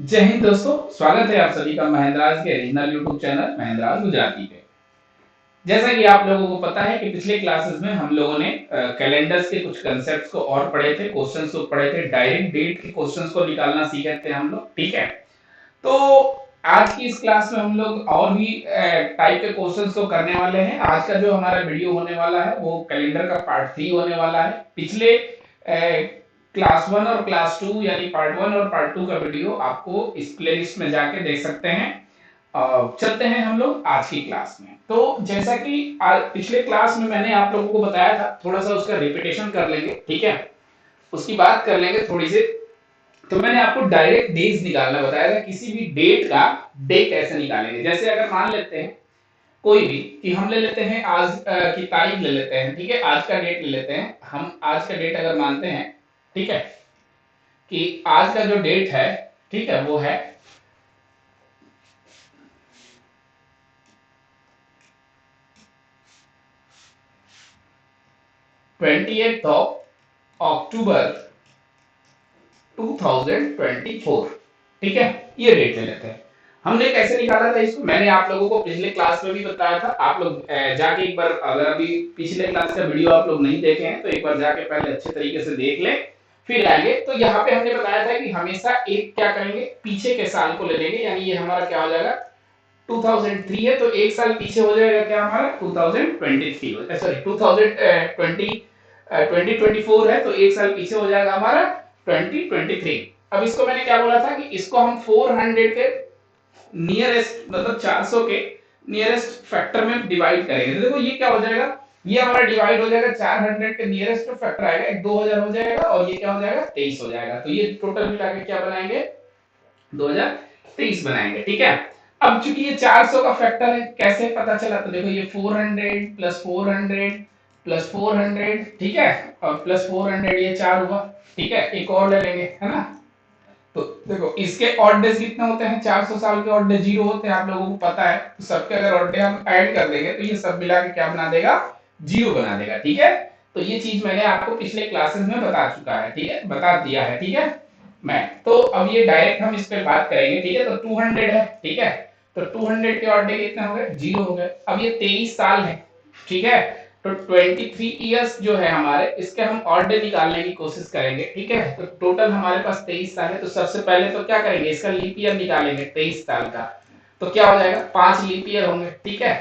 जय हिंद दोस्तों, स्वागत है आप सभी का महेंद्राज के रीजनल यूट्यूब चैनल महेंद्राज गुजराती पे। जैसा कि आप लोगों को पता है कि पिछले क्लासेस में हम लोगों ने कैलेंडर्स के कुछ कंसेप्ट्स को और पढ़े थे, क्वेश्चंस को पढ़े थे, डायरेक्ट डेट के क्वेश्चंस को निकालना सीखे थे हम लोग। ठीक है, तो आज की इस क्लास में हम लोग और भी टाइप के क्वेश्चंस को करने वाले हैं। आज का जो हमारा वीडियो होने वाला है वो कैलेंडर का पार्ट 3 होने वाला है। पिछले क्लास 1 और क्लास 2 यानी पार्ट 1 और पार्ट 2 का वीडियो आपको इस प्लेलिस्ट में जाके देख सकते हैं। चलते हैं हम लोग आज की क्लास में। तो जैसा कि पिछले क्लास में मैंने आप लोगों को बताया था, थोड़ा सा उसका रिपीटेशन कर लेंगे। ठीक है, उसकी बात कर लेंगे थोड़ी सी। तो मैंने आपको डायरेक्ट डेज निकालना बताया था, किसी भी डेट का डे कैसे निकालेंगे। जैसे अगर मान लेते हैं कोई भी कि हम ले लेते हैं आज की तारीख ले लेते हैं। ठीक है, आज का डेट ले लेते हैं। हम आज का डेट अगर मानते हैं, ठीक है, कि आज का जो डेट है, ठीक है, वो है 28 अक्टूबर 2024। ठीक है, ये डेट ले लेते हैं। हमने कैसे निकाला था इसको, मैंने आप लोगों को पिछले क्लास में भी बताया था। आप लोग जाके एक बार, अगर अभी पिछले क्लास का वीडियो आप लोग नहीं देखे हैं तो एक बार जाके पहले अच्छे तरीके से देख लें, फिर आएंगे। तो यहाँ पे हमने बताया था कि हमेशा एक क्या करेंगे, पीछे के साल को ले लेंगे। यानी ये हमारा क्या हो जाएगा, 2003 है तो एक साल पीछे हो जाएगा क्या हमारा 2023, सॉरी 2024 है तो एक साल पीछे हो जाएगा हमारा 2023। अब इसको मैंने क्या बोला था कि इसको हम 400 के नियरेस्ट, मतलब 400 के नियरेस्ट फैक्टर में डिवाइड करेंगे। तो देखो ये क्या हो जाएगा, ये हमारा डिवाइड हो जाएगा 400 के नियरेस्ट फैक्टर आएगा, एक 2000 हो जाएगा और ये क्या हो जाएगा 23 हो जाएगा। तो ये टोटल मिला के क्या बनाएंगे, 2023 बनाएंगे। ठीक है, अब चूंकि ये 400 का फैक्टर है, कैसे पता चला, तो देखो ये 400 प्लस 400 प्लस 400, ठीक है, और प्लस 400 ये 4 हुआ। ठीक है, एक और ले लेंगे, है ना। तो देखो इसके ऑड डेज कितने होते हैं, 400 साल के ऑड डे 0 होते हैं, आप लोगों को पता है। तो सबके अगर ऑड डे हम ऐड कर देंगे तो ये सब मिला के क्या बना देगा, 0 बना देगा। ठीक है, तो ये चीज मैंने आपको पिछले क्लासेस में बता चुका है। ठीक है, बता दिया है। ठीक है, मैं तो अब ये डायरेक्ट हम इस पे बात करेंगे। ठीक है, तो 200 है। ठीक है, तो 200 के ऑड डे कितने हो गए, 0 हो गए। अब ये 23 साल है। ठीक है, तो 23 इयर्स जो है हमारे, इसके हम ऑड डे निकालने की कोशिश करेंगे। ठीक है, तो टोटल हमारे पास 23 साल है। तो सबसे पहले तो क्या करेंगे, इसका लीप ईयर निकालेंगे 23 साल का। तो क्या हो जाएगा, 5 लीप ईयर होंगे। ठीक है,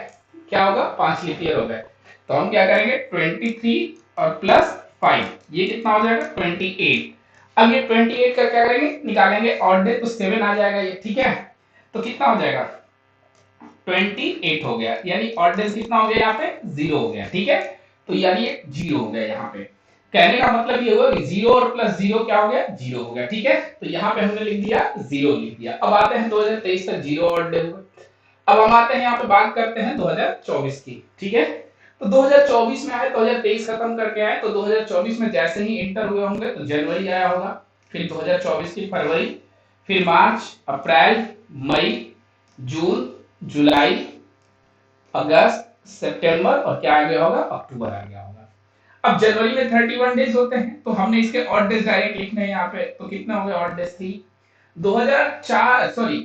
क्या होगा, 5 लीप ईयर हो गए। तो हम क्या करेंगे, 23 और प्लस 5, ये कितना हो जाएगा 28। अब ये 28 का क्या करेंगे, निकालेंगे ऑड डे, तो 7 आ जाएगा ये। ठीक है, तो कितना हो जाएगा 28 हो गया, यानी ऑड डेज कितना हो गया, यहाँ पे 0 हो गया। ठीक है, तो यानी ये 0 हो गया। यहाँ पे कहने का मतलब ये हुआ कि 0 और प्लस 0 क्या हो गया, 0 हो गया। ठीक है, तो यहाँ पे हमने लिख दिया 0 लिख दिया। अब आते हैं 2023 तक 0 ऑड डे हुए। अब हम आते हैं यहाँ पे बात करते हैं 2024 की। ठीक है, तो 2024 में आए, 2023 खत्म करके आए, तो 2024 में जैसे ही इंटर हुए होंगे तो जनवरी आया होगा, फिर 2024 की फरवरी, फिर मार्च, अप्रैल, मई, जून, जुलाई, अगस्त, सितंबर और क्या आ गया होगा, अक्टूबर आ गया होगा। अब जनवरी में 31 डेज होते हैं, तो हमने इसके ऑड डेज डायरेक्ट लिखने हैं यहाँ पे। तो कितने हो गए ऑड डेज थी, 2004 सॉरी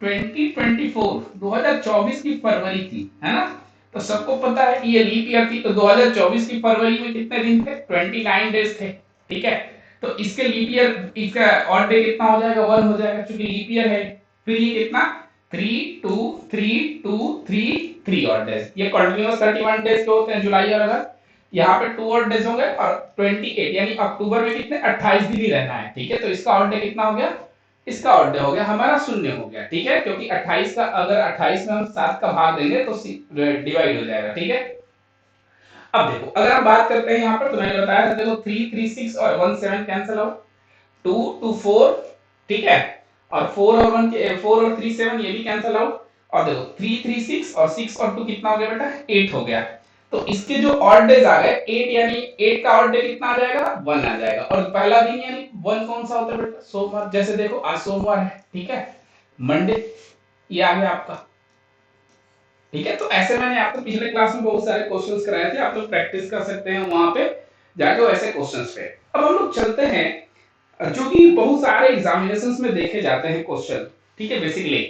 2024 2024 की फरवरी थी, है ना। तो सबको पता है कि ये लीप ईयर थी, तो 2024 की फरवरी में कितने दिन थे, 29 डेज थे। ठीक है, तो इसके लीप ईयर, इसका ऑड डे कितना हो जाएगा, 1 हो जाएगा, क्योंकि लीप ईयर है। फिर ये कितना, 3 2 3 2 3 3 ऑड डेज, ये कंटिन्यूअस 31 डेज के होते हैं, जुलाई और अगस्त। यहाँ पे 2 ऑड डेज होंगे और 28 यानी अक्टूबर में कितने 28 दिन ही रहना है। ठीक है, तो इसका ऑड डे कितना हो गया, इसका ऑड डे हो गया हमारा 0 हो गया। ठीक है, क्योंकि 28 का, अगर 28 में हम 7 का भाग देंगे तो डिवाइड हो जाएगा। ठीक है, अब देखो अगर हम बात करते हैं यहाँ पर, तो मैंने बताया था देखो 3 3 6 और 1 7 कैंसिल आउट, 2 2 4, ठीक है, और 4 और 1 के 4 और 3 7 ये भी कैंसिल आउट। और देखो 3 3 6 और 6 और 2 कितना हो गया बेटा, 8 हो गया। तो इसके जो ऑड डेज आ गए 8, यानी 8 का ऑड डे कितना आ जाएगा, 1 आ जाएगा। और पहला दिन यानी 1 कौन सा होता है बेटा, सोमवार। जैसे देखो आज सोमवार है, ठीक है, मंडे ये आ गया आपका। ठीक है, तो ऐसे मैंने आपको पिछले क्लास में बहुत सारे क्वेश्चंस कराए थे, आप लोग प्रैक्टिस कर सकते हैं वहां पे जाके वैसे क्वेश्चंस पे। अब हम लोग चलते हैं जो कि बहुत सारे एग्जामिनेशंस में देखे जाते हैं क्वेश्चन, ठीक है। बेसिकली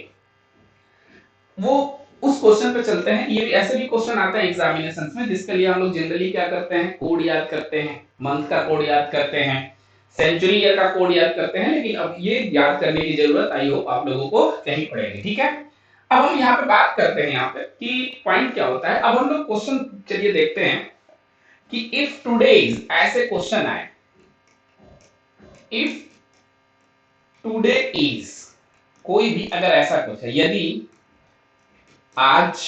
वो उस क्वेश्चन पे चलते हैं। ये भी ऐसे भी क्वेश्चन आते हैं एग्जामिनेशंस में जिसके लिए हम लोग जनरली क्या करते हैं, कोड याद करते हैं, मंथ का कोड याद करते हैं, सेंचुरी ईयर का कोड याद करते हैं। लेकिन अब ये याद करने की जरूरत आई होप आप लोगों को नहीं पड़ेगी, ठीक है। अब हम यहाँ पे बात करते हैं यहाँ पे कि पॉइंट क्या होता है। अब हम लोग क्वेश्चन चलिए देखते हैं कि इफ टुडेज ऐसे क्वेश्चन आए, इफ टुडे इज, कोई भी अगर ऐसा कुछ है, यदि आज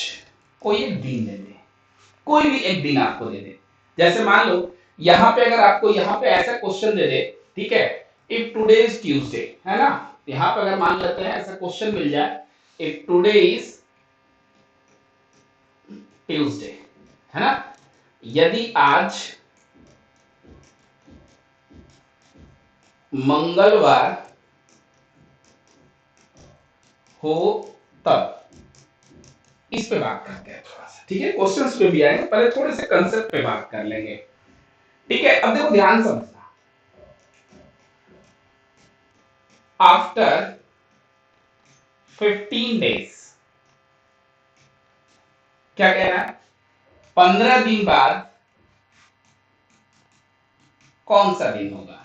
कोई एक दिन दे दे, कोई भी एक दिन आपको दे दे, जैसे मान लो यहां पे अगर आपको यहां पे ऐसा क्वेश्चन दे दे, ठीक है, इफ टुडे इज ट्यूसडे, है ना, यहां पे अगर मान लेते हैं ऐसा क्वेश्चन मिल जाए, इफ टुडे इज ट्यूसडे, है ना, यदि आज मंगलवार हो तब, इस पे बात करते हैं थोड़ा सा, ठीक है। क्वेश्चंस पे भी आएंगे, पहले थोड़े से कंसेप्ट पे बात कर लेंगे, ठीक है। अब देखो ध्यान समझना, आफ्टर 15 डेज, क्या कह रहा है, 15 दिन बाद कौन सा दिन होगा।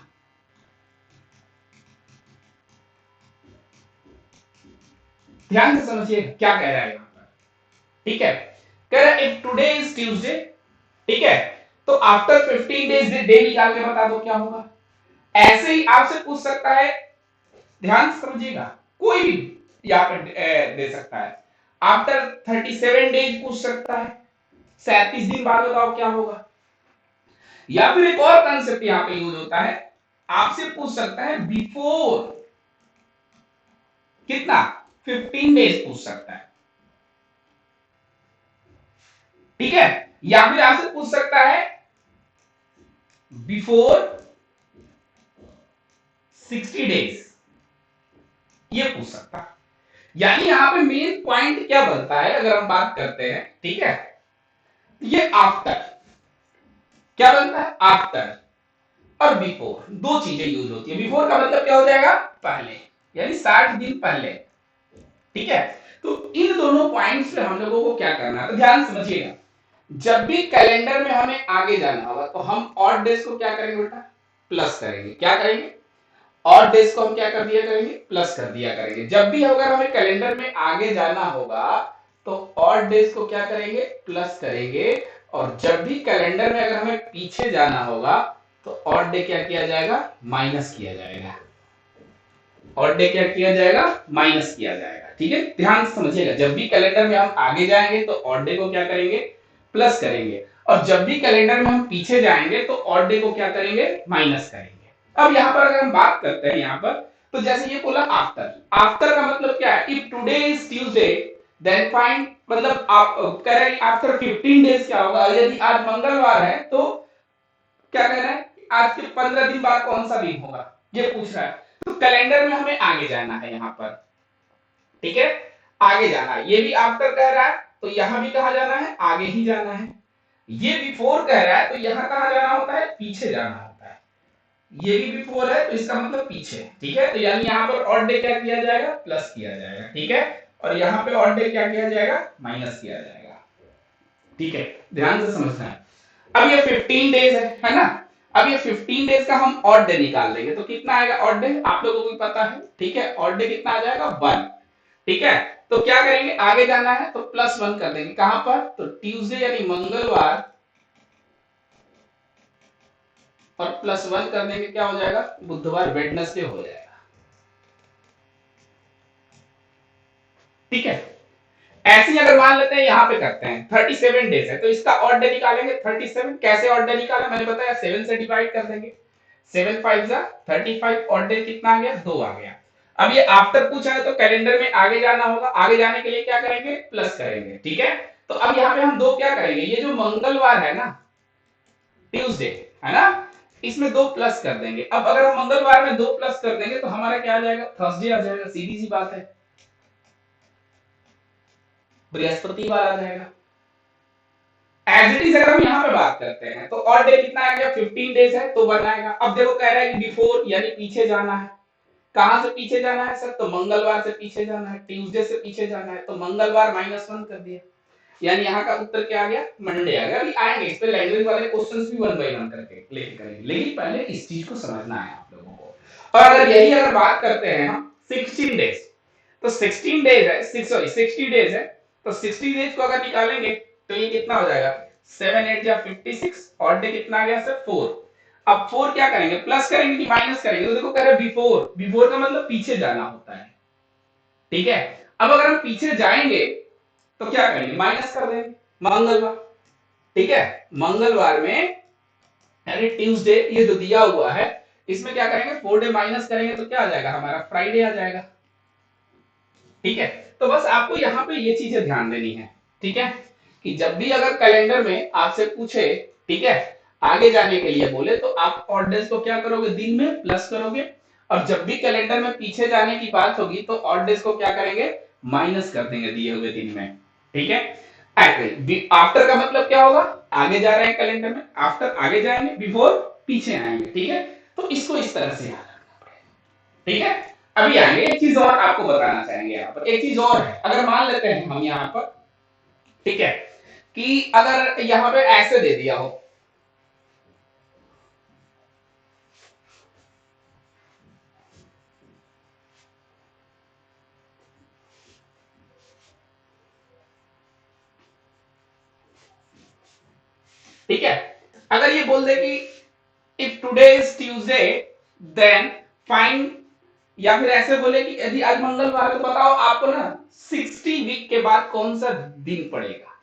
ध्यान से समझिए क्या कह रहा है यहां पर, ठीक है। कह रहा है इफ टुडे इज ट्यूसडे, ठीक है, तो आफ्टर 15 डेज डे निकाल के बता दो क्या होगा। ऐसे ही आपसे पूछ सकता है, ध्यान से समझिएगा, कोई भी यहां पर दे सकता है, आफ्टर 37 डेज पूछ सकता है, 37 दिन बाद बताओ क्या होगा। या फिर एक और कंसेप्ट यहां पे यूज होता है, आपसे पूछ सकता है बिफोर कितना, 15 डेज पूछ सकता है, ठीक है। या फिर आपसे पूछ सकता है बिफोर 60 डेज, ये पूछ सकता है। यानी यहां पे मेन पॉइंट क्या बनता है अगर हम बात करते हैं, ठीक है, ये आफ्टर क्या बनता है, आफ्टर और बिफोर दो चीजें यूज होती है। बिफोर का मतलब क्या हो जाएगा, पहले, यानी 60 दिन पहले, ठीक है। तो इन दोनों पॉइंट्स पे हम लोगों को क्या करना है, तो ध्यान समझिएगा, जब भी कैलेंडर में हमें आगे जाना होगा तो हम ऑड डेज को क्या करेंगे बेटा, प्लस करेंगे। क्या करेंगे, ऑड डेज को हम क्या कर दिया करेंगे, प्लस कर दिया करेंगे। जब भी अगर हमें कैलेंडर में आगे जाना होगा तो ऑड डेज को क्या करेंगे, प्लस करेंगे। और जब भी कैलेंडर में अगर हमें पीछे जाना होगा तो ऑड डे क्या किया जाएगा, माइनस किया जाएगा। ऑड डे क्या किया जाएगा, माइनस किया जाएगा, ठीक है। ध्यान से समझिएगा, जब भी कैलेंडर में हम आगे जाएंगे तो ऑड डे को क्या करेंगे, प्लस करेंगे। और जब भी कैलेंडर में हम पीछे जाएंगे तो ऑड डे को क्या करेंगे, माइनस करेंगे। अब यहाँ पर अगर हम बात करते हैं यहाँ पर, तो जैसे ये बोला आफ्टर, आफ्टर का मतलब क्या है, if today is Tuesday then find, मतलब आप कह रहे हैं आफ्टर 15 डेज क्या होगा, यदि आज मंगलवार है तो क्या कह रहा है, आज के 15 दिन बाद कौन सा दिन होगा, ये पूछ रहा है। तो कैलेंडर में हमें आगे जाना है यहाँ पर, ठीक है, आगे जाना है। ये भी आफ्टर कह रहा है तो यहां भी कहा जाना है, आगे ही जाना है। ये बिफोर कह रहा है तो यहां कहा जाना होता है, पीछे जाना होता है। ये भी बिफोर है तो इसका मतलब पीछे, ठीक है। तो यानी यहाँ पर ऑड डे क्या किया जाएगा, प्लस किया जाएगा, ठीक है। और यहाँ पे ऑड डे क्या किया जाएगा, माइनस किया जाएगा, ठीक है। ध्यान से समझना है। अब ये 15 डेज है ना। अब ये 15 डेज का हम ऑड डे निकाल लेंगे तो कितना आएगा ऑड डे, आप लोगों को भी पता है, ठीक है। ऑड डे कितना आ जाएगा, 1, ठीक है। तो क्या करेंगे, आगे जाना है तो +1 कर देंगे, कहां पर, तो ट्यूसडे यानी मंगलवार, और +1 कर देंगे क्या हो जाएगा, बुधवार, वेडनेसडे हो जाएगा, ठीक है। ऐसे ही अगर मान लेते हैं यहां पे करते हैं 37 डेज है तो इसका ऑड डे निकालेंगे 37। कैसे ऑड डे निकाला, मैंने बताया 7 से डिवाइड कर देंगे, 7 5 जा 35, ऑड डे कितना आ गया, 2 आ गया। अब ये आफ्टर पूछा है तो कैलेंडर में आगे जाना होगा, आगे जाने के लिए क्या करेंगे, प्लस करेंगे, ठीक है। तो अब यहाँ पे हम 2 क्या करेंगे, ये जो मंगलवार है ना, ट्यूसडे, है ना, इसमें 2 प्लस कर देंगे। अब अगर हम मंगलवार में 2 प्लस कर देंगे तो हमारा क्या आ जाएगा, थर्सडे आ जाएगा, सीधी सी बात है, बृहस्पतिवार आ जाएगा। एज इट इज अगर हम यहाँ पे बात करते हैं तो और डे कितना आ गया, 15 डेज है तो 1 आएगा। अब देखो कह रहा है कि बिफोर यानी पीछे जाना है। कहां से पीछे जाना है सर, तो मंगलवार से पीछे जाना है, ट्यूसडे से पीछे जाना है, तो मंगलवार -1 कर दिया, यानी यहाँ का उत्तर क्या आ गया, मंडे आ गया। अभी आएंगे इस पे लैंग्वेज वाले क्वेश्चंस भी 1 बाय 1 करके लेके करेंगे, लेकिन पहले इस चीज को समझना है आप लोगों को। और अगर यही अगर बात करते हैं हम 16 डेज, तो 16 डेज है, 60 डेज है, तो 60 डेज को अगर निकालेंगे तो ये कितना हो जाएगा, 7 8 या 56, और डे कितना आ गया सर 4। अब 4 क्या करेंगे, प्लस करेंगे कि माइनस करेंगे, तो देखो कह रहे बिफोर, बिफोर का मतलब पीछे जाना होता है, ठीक है। अब अगर हम पीछे जाएंगे तो क्या करेंगे, माइनस कर देंगे मंगलवार, ठीक है। मंगलवार में यानी ट्यूसडे ये जो दिया हुआ है इसमें क्या करेंगे, 4 डे माइनस करेंगे तो क्या आ जाएगा हमारा, फ्राइडे आ जाएगा, ठीक है। तो बस आपको यहाँ पे ये चीजें ध्यान देनी है, ठीक है, कि जब भी अगर कैलेंडर में आपसे पूछे, ठीक है, आगे जाने के लिए बोले तो आप ऑड डेज को क्या करोगे, दिन में प्लस करोगे, और जब भी कैलेंडर में पीछे जाने की बात होगी तो ऑड डेज को क्या करेंगे, माइनस कर देंगे दिए हुए दिन में, ठीक है। आफ्टर का मतलब क्या होगा, आगे जा रहे हैं कैलेंडर में, आफ्टर आगे जाएंगे, बिफोर पीछे आएंगे, ठीक है। तो इसको इस तरह से याद रखना पड़ेगा, ठीक है। अभी आएंगे, एक चीज और आपको बताना चाहेंगे यहाँ पर, एक चीज और है, अगर मान लेते हैं हम यहाँ पर, ठीक है, कि अगर यहाँ पे ऐसे दे दिया हो, ठीक है, अगर ये बोल दे कि if today is Tuesday then find, या फिर ऐसे बोले कि यदि आज मंगलवार है तो बताओ आपको ना 60 वीक के बाद कौन सा दिन पड़ेगा।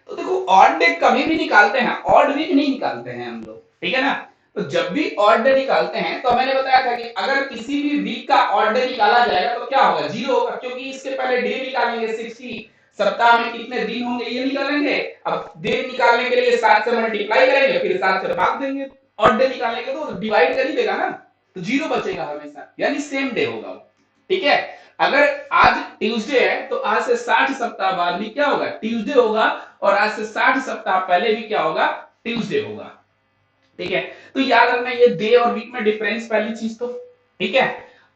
तो देखो ऑड डे कभी भी निकालते हैं, ऑड वीक नहीं निकालते हैं हम लोग, ठीक है ना। तो जब भी ऑड डे निकालते हैं तो मैंने बताया था कि अगर किसी भी वीक का ऑड डे निकाला जाएगा तो क्या होगा, 0 होगा, क्योंकि इसके पहले डे निकालेंगे 60, सप्ताह में कितने दिन होंगे ये निकालेंगे, अब दिन निकालने के लिए 7 से मल्टीप्लाई करेंगे, फिर 7 से भाग देंगे, ऑड डे निकालने के तो डिवाइड कर ही देगा ना, तो 0 बचेगा हमेशा, यानी सेम डे होगा, ठीक है। अगर आज ट्यूसडे है तो आज से 60 सप्ताह बाद भी क्या होगा, ट्यूसडे होगा, और आज से 60 सप्ताह पहले भी क्या होगा, ट्यूसडे होगा, ठीक है। तो याद रखना ये डे और वीक में डिफरेंस पहली चीज तो, ठीक है।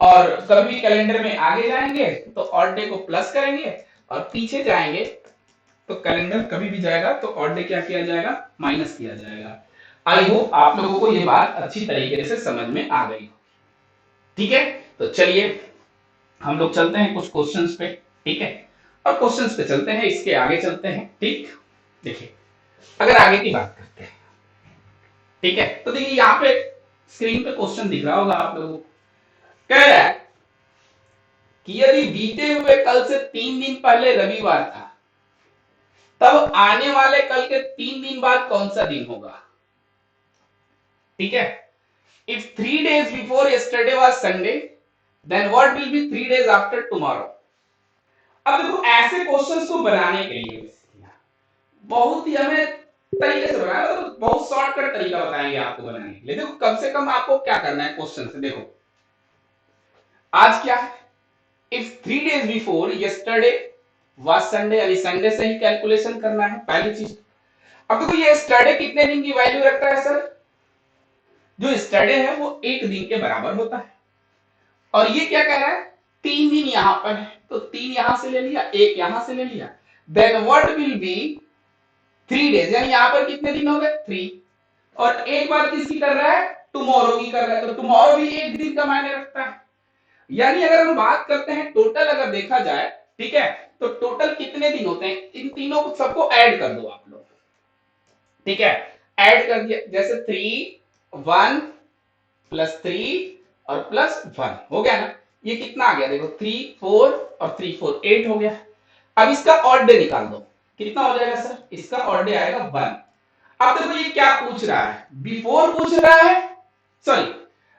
और कभी कैलेंडर में आगे जाएंगे तो ऑड डे को प्लस करेंगे, और पीछे जाएंगे तो कैलेंडर कभी भी जाएगा तो ऑड डे क्या किया जाएगा, माइनस किया जाएगा। आई होप आप लोगों को ये बात अच्छी तरीके से समझ में आ गई, ठीक है। तो चलिए हम लोग चलते हैं कुछ क्वेश्चंस पे, ठीक है, और क्वेश्चंस पे चलते हैं, इसके आगे चलते हैं, ठीक। देखिए अगर आगे की बात करते हैं, ठीक है, तो देखिए यहाँ पे स्क्रीन पे क्वेश्चन दिख रहा होगा आप लोगों को, कह रहा है कि यदि बीते हुए कल से 3 दिन पहले रविवार था तब आने वाले कल के 3 दिन बाद कौन सा दिन होगा, ठीक है। If 3 days before yesterday was Sunday then what will be 3 days after tomorrow। अब देखो ऐसे क्वेश्चंस को बनाने के लिए बहुत ही हमें तरीके से बनाना, तो बहुत शॉर्टकट तरीका बताएंगे आपको बनाने के लिए। देखो कम से कम आपको क्या करना है क्वेश्चन से, देखो आज क्या है, if 3 days before yesterday was Sunday, यानी संडे से ही कैलकुलेशन करना है पहली चीज। अब देखो ये यस्टरडे कितने दिन की वैल्यू रखता है सर, जो यस्टरडे है वो 1 दिन के बराबर होता है, और ये क्या कह रहा है, 3 दिन यहां पर है तो 3 यहां से ले लिया, 1 यहां से ले लिया, then what will be 3 days, यानी यहां पर कितने दिन हो गए 3, और एक बार किसकी कर रहा है, टुमारो की कर रहा है, तो टुमारो भी 1 दिन का मायने रखता है। यानी अगर हम बात करते हैं टोटल अगर देखा जाए, ठीक है, तो टोटल कितने दिन होते हैं, इन तीनों को सबको ऐड कर दो आप लोग, ठीक है, ऐड कर दिया, जैसे 3 1 प्लस 3 और प्लस 1 हो गया ना, ये कितना आ गया, देखो 3 4 और 3 4 8 हो गया। अब इसका ऑड डे निकाल दो, कितना हो जाएगा सर, इसका ऑड डे आएगा 1। अब देखो ये क्या पूछ रहा है, बिफोर पूछ रहा है, सॉरी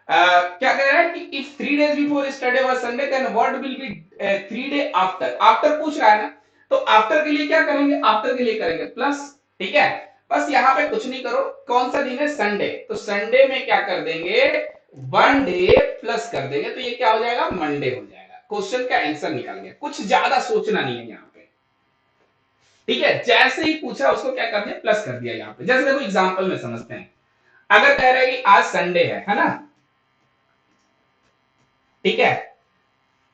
क्या कह रहा है कि if 3 days before yesterday was Sunday then what will be 3 day after, after पूछ रहा है ना, तो आफ्टर के लिए क्या करेंगे, आफ्टर के लिए करेंगे प्लस, ठीक है। बस यहाँ पे कुछ नहीं करो, कौन सा दिन है, संडे, तो संडे में क्या कर देंगे, 1 डे प्लस कर देंगे, तो ये क्या हो जाएगा, मंडे हो जाएगा। क्वेश्चन का आंसर निकल गया, कुछ ज्यादा सोचना नहीं है यहाँ पे, ठीक है, जैसे ही पूछा उसको क्या कर दिया, प्लस कर दिया यहाँ पे। जैसे देखो एग्जांपल में समझते हैं, अगर कह रहा है कि आज संडे है ना, ठीक है,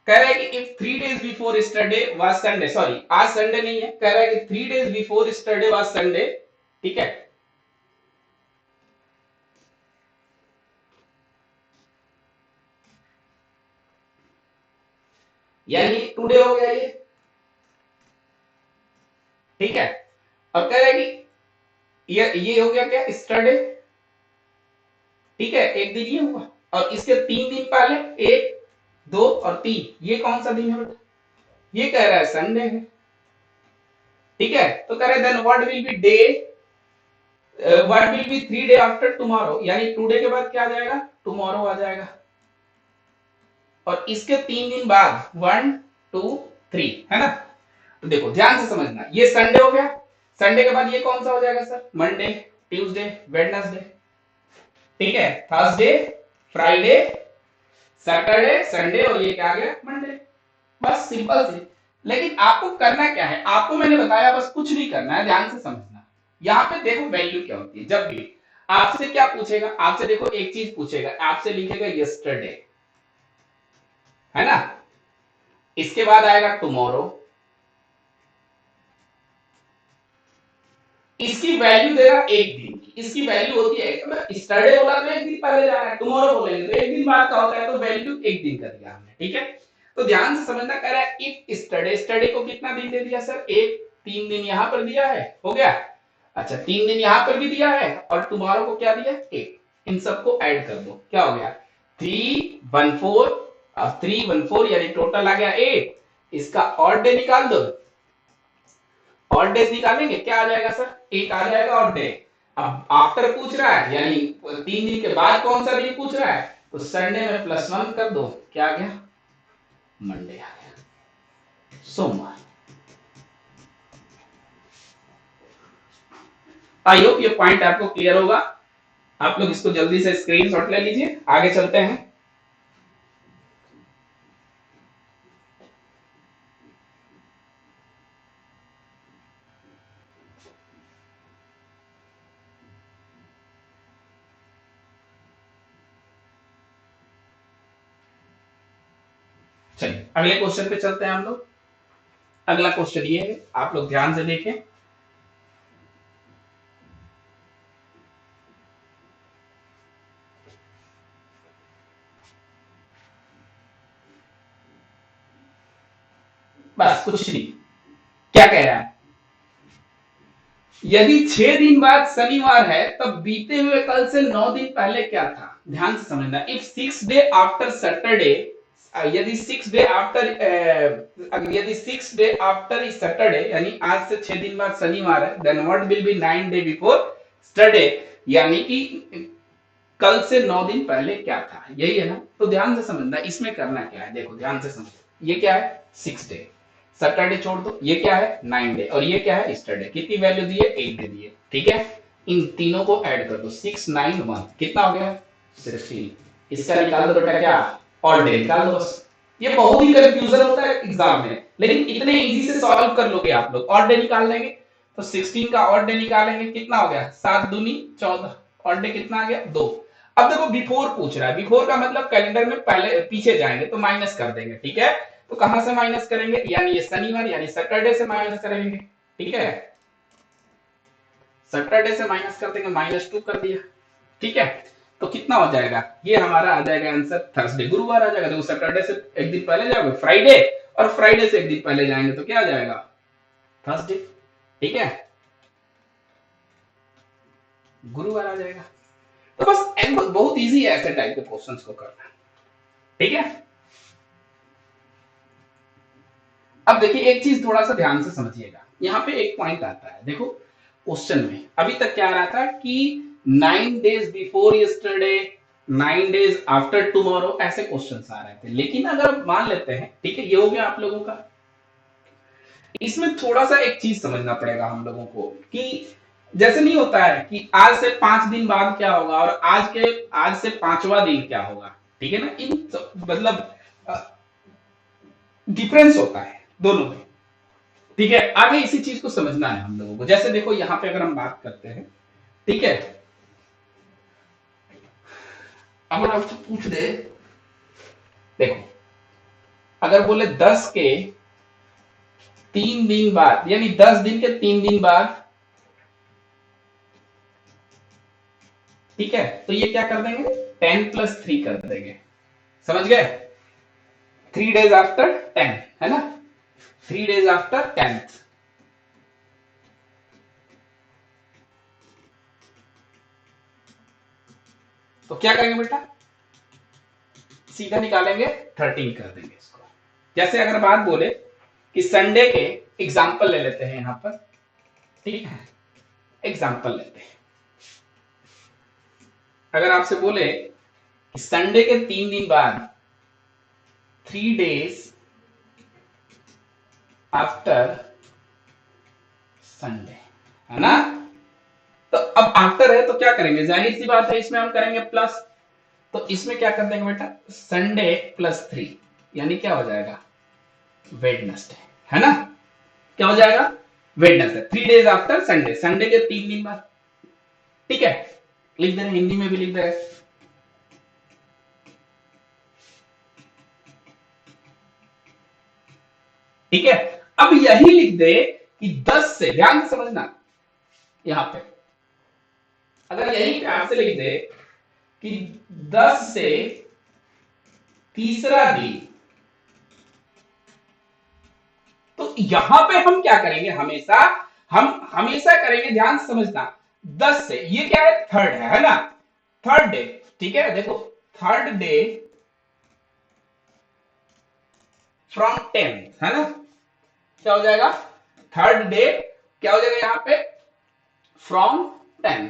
कह रहा है कि if 3 days before yesterday was Sunday, sorry आज संडे नहीं है, कह रहा है कि 3 days before yesterday was Sunday, ठीक है, यानी टुडे हो गया ठीक है। अब कह रहा है कि ये हो गया क्या, यस्टरडे, ठीक है, एक दिन ये हुआ, और इसके 3 दिन पहले, 1, 2 और 3, ये कौन सा दिन है बेटा, ये कह रहा है संडे है, ठीक है। तो कह रहा है then what will be day, what will be 3 day after tomorrow, यानी टुडे के बाद क्या आ जाएगा, टुमारो आ जाएगा, और इसके 3 दिन बाद 1, 2, 3, है ना। तो देखो ध्यान से समझना, ये संडे हो गया, संडे के बाद ये कौन सा हो जाएगा सर, मंडे, ट्यूसडे, वेडनेसडे, ठीक है, थर्सडे, फ्राइडे, सैटरडे, संडे, और ये क्या आ गया, मंडे। बस सिंपल सी। लेकिन आपको करना क्या है, आपको मैंने बताया बस कुछ नहीं करना है, ध्यान से समझना। यहाँ पे देखो वैल्यू क्या होती है, जब भी आपसे क्या पूछेगा, आपसे देखो एक चीज पूछेगा, आपसे लिखेगा यस्टरडे, है ना, इसके बाद आएगा टुमारो, इसकी वैल्यू देगा एक दिन की, इसकी वैल्यू होती है, यस्टरडे बोला तो एक दिन पहले जाना है, टुमारो बोलेंगे तो एक दिन बाद का होता है, तो वैल्यू एक दिन कर दिया हमने, ठीक है। तो ध्यान से समझना, कह रहा है इफ यस्टरडे, यस्टरडे को कितना दिन दे दिया सर, एक, 3 दिन यहां पर दिया है, हो गया। अच्छा 3 दिन यहां पर भी दिया है, और टुमारो को क्या दिया, एक, इन सबको ऐड कर दो, क्या हो गया, 3, 1, 4, 3, 1, 4, यानी टोटल आ गया 8, इसका ऑड डे निकाल दो, ऑड डेज निकालेंगे, क्या आ जाएगा सर, एक आ जाएगा ऑड डे। अब आफ्टर पूछ रहा है, यानी 3 दिन के बाद कौन सा दिन पूछ रहा है, तो संडे में +1 कर दो, क्या आ गया, मंडे आ गया, सोमवार। आई होप ये पॉइंट आपको क्लियर होगा, आप लोग इसको जल्दी से स्क्रीनशॉट ले लीजिए, आगे चलते हैं। चलिए अगले क्वेश्चन पे चलते हैं हम लोग। अगला क्वेश्चन ये है, आप लोग ध्यान से देखें, बस कुछ नहीं, क्या कह रहा है, यदि 6 दिन बाद शनिवार है तब बीते हुए कल से 9 दिन पहले क्या था। ध्यान से समझना, इफ 6 डे आफ्टर सैटरडे, यदि 6 डे आफ्टर, यदि 6 डे आफ्टर सैटरडे, यानी आज से 6 दिन बाद शनिवार है, then what will be 9 day before Saturday, यानी कि कल से 9 दिन पहले क्या था, यही है ना। तो ध्यान से समझना, इसमें करना क्या है, देखो ध्यान से समझो, ये क्या है 6 डे, सैटरडे छोड़ दो, ये क्या है 9 डे, और ये क्या है यस्टरडे, कितनी वैल्यू दी है, 8 दे दी है, ठीक है। इन तीनों को ऐड कर दो, 6, 9, 1, कितना हो गया 16, इसका निकाल दो बेटा क्या, ऑल डे निकाल दो बस। ये बहुत ही कंफ्यूजन होता है एग्जाम में, लेकिन इतने इजी से सॉल्व कर लोगे आप लोग, ऑड डे निकाल लेंगे, तो 16 का ऑड डे निकालेंगे, कितना हो गया 7 दूनी 14, ऑड डे कितना आ गया 2। अब देखो बिफोर पूछ रहा है, बिफोर का मतलब कैलेंडर में पहले पीछे जाएंगे तो माइनस कर देंगे, ठीक है। तो कहां से माइनस करेंगे, यानी ये शनिवार यानी सैटरडे से माइनस करेंगे, ठीक है, सैटरडे से माइनस कर देंगे, -2 कर दिया, ठीक है। तो कितना हो जाएगा, ये हमारा आ जाएगा आंसर थर्सडे, गुरुवार आ जाएगा। देखो सैटरडे से एक दिन पहले जाओगे फ्राइडे, और फ्राइडे से एक दिन पहले जाएंगे तो क्या आ जाएगा थर्सडे, ठीक है, गुरुवार आ जाएगा। तो बस बहुत इजी है ऐसे टाइप के क्वेश्चंस को करना, ठीक है। अब देखिए एक चीज थोड़ा सा ध्यान से समझिएगा, यहाँ पे एक पॉइंट आता है, देखो क्वेश्चन में अभी तक क्या आ रहा था कि 9 days before yesterday, 9 days after tomorrow, ऐसे क्वेश्चंस आ रहे थे। लेकिन अगर मान लेते हैं, ठीक है, ये हो गया आप लोगों का, इसमें थोड़ा सा एक चीज समझना पड़ेगा हम लोगों को कि जैसे नहीं होता है कि आज से 5 दिन बाद क्या होगा, और आज से 5वां दिन क्या होगा, ठीक है ना, इन मतलब डिफरेंस होता है दोनों में, ठीक है, आगे इसी चीज को समझना है हम लोगों को। जैसे देखो यहाँ पे अगर हम बात करते हैं, ठीक है, अगर आपसे पूछ दे, देखो अगर बोले 10 के 3 दिन बाद, यानी 10 दिन के 3 दिन बाद, ठीक है, तो ये क्या कर देंगे, 10+3 कर देंगे, समझ गए, 3 days आफ्टर 10, है ना, 3 days आफ्टर 10th। तो क्या करेंगे बेटा, सीधा निकालेंगे 13 कर देंगे इसको। जैसे अगर बात बोले कि संडे के, एग्जाम्पल ले लेते हैं यहां पर, ठीक है, एग्जाम्पल लेते हैं, अगर आपसे बोले कि संडे के 3 दिन बाद, 3 days आफ्टर संडे, है ना, तो अब आफ्टर है तो क्या करेंगे, जाहिर सी बात है इसमें हम करेंगे प्लस, तो इसमें क्या कर देंगे बेटा, संडे +3, यानी क्या हो जाएगा, वेडनेसडे, है ना, क्या हो जाएगा, Wednesday, 3 days after Sunday, Sunday के 3 दिन बाद, ठीक है, लिख दे रहे, हिंदी में भी लिख दे रहे, ठीक है। अब यही लिख दे कि 10 से, ध्यान से समझना यहां पे, अगर यही प्यार से लिख दे कि 10 से तीसरा दिन, तो यहां पे हम क्या करेंगे, हम हमेशा करेंगे, ध्यान से समझना, 10 से, ये क्या है, थर्ड है ना, थर्ड डे, ठीक है, देखो थर्ड डे फ्रॉम 10th, है ना, क्या हो जाएगा, थर्ड डे क्या हो जाएगा यहां पे, फ्रॉम 10,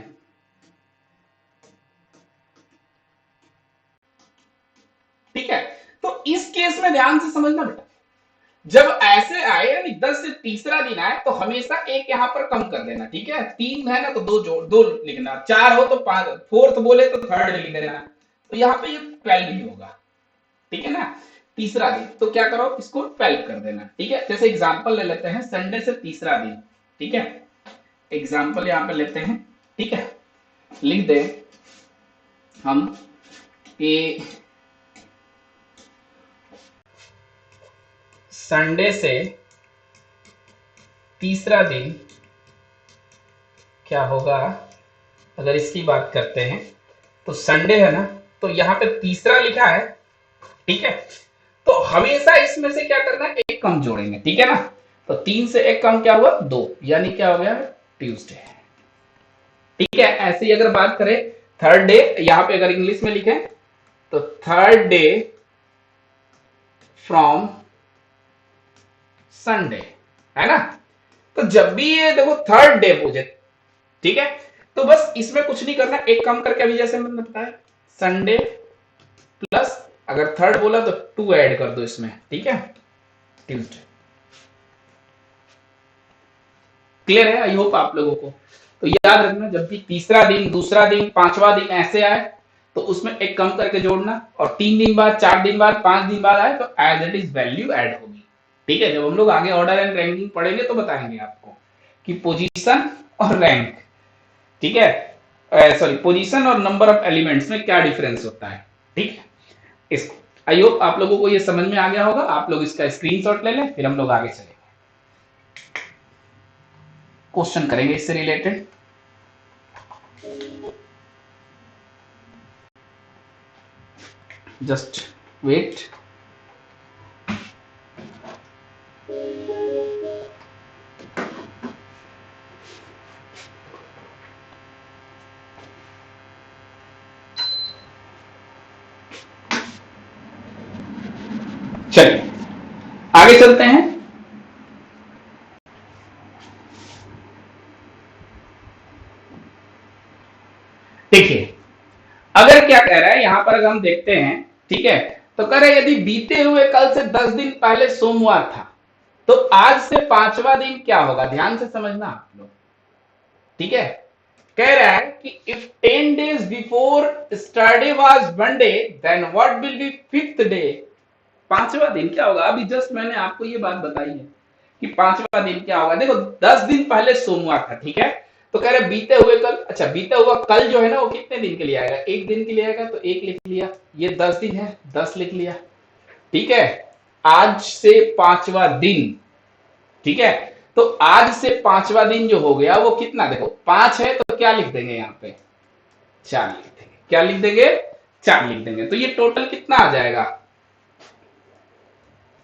ठीक है। तो इस केस में ध्यान से समझना बेटा, जब ऐसे आए यानी 10 से तीसरा दिन आए तो हमेशा एक यहां पर कम कर देना, ठीक है, 3 है ना तो 2 जोड़, 2 लिखना, 4 हो तो 5, फोर्थ बोले तो थर्ड लिख देना, तो यहां पे ये 12 ही होगा, ठीक है ना, तीसरा दिन, तो क्या करो, इसको 12 कर देना, ठीक है। जैसे एग्जांपल ले लेते हैं, संडे से तीसरा दिन, ठीक है, एग्जांपल यहां पे लेते हैं, ठीक है, लिख दे हम कि संडे से तीसरा दिन क्या होगा, अगर इसकी बात करते हैं तो संडे है ना, तो यहां पे तीसरा लिखा है, ठीक है, तो हमेशा इसमें से क्या करना है, एक कम जोड़ेंगे, ठीक है ना, तो 3 से एक कम क्या हुआ, 2, यानी क्या हो गया, ट्यूसडे, ठीक है। ऐसे ही अगर बात करें थर्ड डे, यहां पे अगर इंग्लिश में लिखें तो थर्ड डे फ्रॉम संडे, है ना, तो जब भी ये देखो थर्ड डे पूछे, ठीक है, तो बस इसमें कुछ नहीं करना, एक कम करके, अभी जैसे मैंने बताया, संडे प्लस, अगर थर्ड बोला तो 2 ऐड कर दो इसमें, ठीक है, ट्यूसडे, क्लियर है, आई होप आप लोगों को। तो याद रखना, जब भी तीसरा दिन, दूसरा दिन, पांचवा दिन ऐसे आए तो उसमें एक कम करके जोड़ना, और 3 दिन बाद, 4 दिन बाद, 5 दिन बाद आए तो as it is value add होगी, ठीक है। जब हम लोग आगे ऑर्डर एंड रैंकिंग पढ़ेंगे तो बताएंगे आपको कि पोजीशन और रैंक, ठीक है, सॉरी, पोजीशन और नंबर ऑफ एलिमेंट्स में क्या डिफरेंस होता है, ठीक है। इसको आई होप आप लोगों को ये समझ में आ गया होगा, आप लोग इसका स्क्रीनशॉट ले लें, फिर हम लोग आगे चलेंगे, क्वेश्चन करेंगे इससे रिलेटेड। जस्ट वेट, चलिए आगे चलते हैं। देखिए अगर क्या कह रहा है यहां पर, अगर हम देखते हैं, ठीक है, तो कह रहे यदि बीते हुए कल से 10 दिन पहले सोमवार था तो आज से 5वां दिन क्या होगा, ध्यान से समझना आप लोग, ठीक है। कह रहा है कि if 10 days before yesterday was Monday then what will be 5th day, 5वां दिन क्या होगा। अभी जस्ट मैंने आपको ये बात बताई है कि 5वां दिन क्या होगा। देखो 10 दिन पहले सोमवार था, ठीक है, तो कह रहे बीते हुए कल, अच्छा बीते हुआ कल जो है ना वो कितने दिन के लिए आएगा, एक दिन के लिए आएगा, तो एक लिख लिया। ये 10 दिन है, 10 लिख लिया, ठीक है। आज से 5वां दिन, ठीक है, तो आज से 5वां दिन जो हो गया वो कितना, देखो 5 है तो क्या लिख देंगे यहाँ पे, 4 लिख देंगे, क्या लिख देंगे, 4 लिख देंगे। तो ये टोटल कितना आ जाएगा,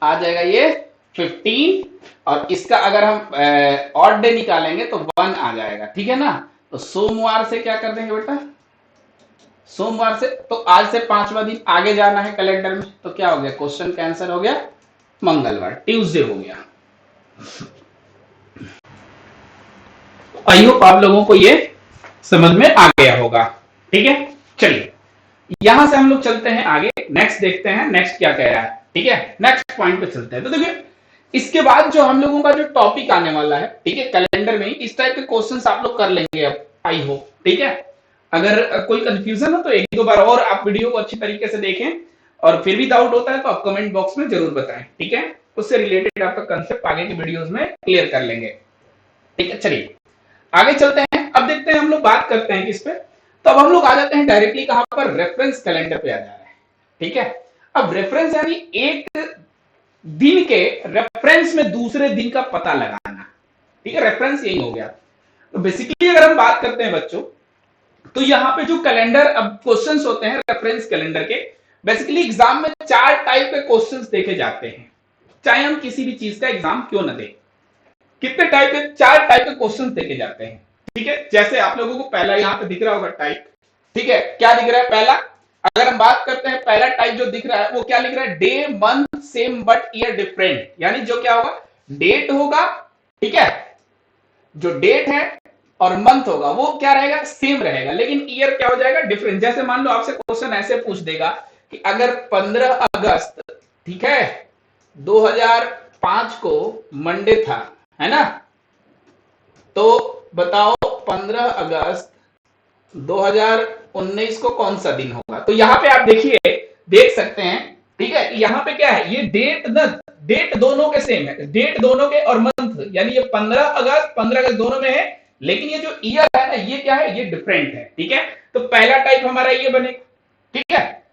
आ जाएगा ये 15, और इसका अगर हम ऑड डे निकालेंगे तो 1 आ जाएगा, ठीक है ना। तो सोमवार से क्या कर देंगे बेटा, सोमवार से, तो आज से 5वां दिन आगे जाना है कैलेंडर में, तो क्या हो गया, क्वेश्चन का आंसर हो गया मंगलवार, ट्यूसडे हो गया। आई होप आप लोगों को ये समझ में आ गया होगा, ठीक है। चलिए यहां से हम लोग चलते हैं आगे, नेक्स्ट देखते हैं नेक्स्ट क्या कह रहा है, ठीक है, नेक्स्ट पॉइंट पे चलते हैं। तो देखिए इसके बाद जो हम लोगों का जो टॉपिक आने वाला है, ठीक है, कैलेंडर में इस टाइप के क्वेश्चंस आप लोग कर लेंगे अब, आई होप, ठीक है। अगर कोई कंफ्यूजन हो तो एक दो बार और आप वीडियो को अच्छी तरीके से देखें, और फिर भी डाउट होता है तो आप कमेंट बॉक्स में जरूर बताएं, ठीक है। उससे रिलेटेड आपका कंसेप्ट आगे की वीडियोस में क्लियर कर लेंगे, ठीक है। चलिए आगे चलते हैं, अब देखते हैं हम लोग बात करते हैं किस पे। तो अब हम लोग आ जाते हैं डायरेक्टली कहां पर, रेफरेंस कैलेंडर पे आ जा रहे हैं, ठीक है। अब रेफरेंस यानी एक दिन के रेफरेंस में दूसरे दिन का पता लगाना, ठीक है, रेफरेंस यही हो गया। तो बेसिकली अगर हम बात करते हैं बच्चों, तो यहाँ पे जो कैलेंडर अब क्वेश्चंस होते हैं रेफरेंस कैलेंडर के, बेसिकली एग्जाम में 4 टाइप के क्वेश्चंस देखे जाते हैं, चाहे हम किसी भी चीज का एग्जाम क्यों ना दें। कितने टाइप के, 4 टाइप के क्वेश्चंस देखे जाते हैं, ठीक है। जैसे आप लोगों को पहला यहाँ पे दिख रहा होगा टाइप, ठीक है, क्या दिख रहा है पहला, अगर हम बात करते हैं पहला टाइप जो दिख रहा है वो क्या लिख रहा है, day month same but year different, यानी जो क्या होगा, डेट होगा, ठीक है, जो डेट है और मंथ होगा वो क्या रहेगा, सेम रहेगा, लेकिन ईयर क्या हो जाएगा, डिफरेंट। जैसे मान लो आपसे क्वेश्चन ऐसे पूछ देगा कि अगर 15 अगस्त, ठीक है, 2005 को मंडे था, है ना, तो बताओ 15 अगस्त 2019 को कौन सा दिन होगा। तो यहां पे आप देखिए, देख सकते हैं, ठीक है, यहाँ पे क्या है, ये डेट न, डेट दोनों के सेम है, डेट दोनों के और मंथ, यानी ये 15 अगस्त दोनों में है, लेकिन ये जो ईयर है ना ये क्या है, ये डिफरेंट है, ठीक है। तो पहला टाइप हमारा ये बनेगा, ठीक है।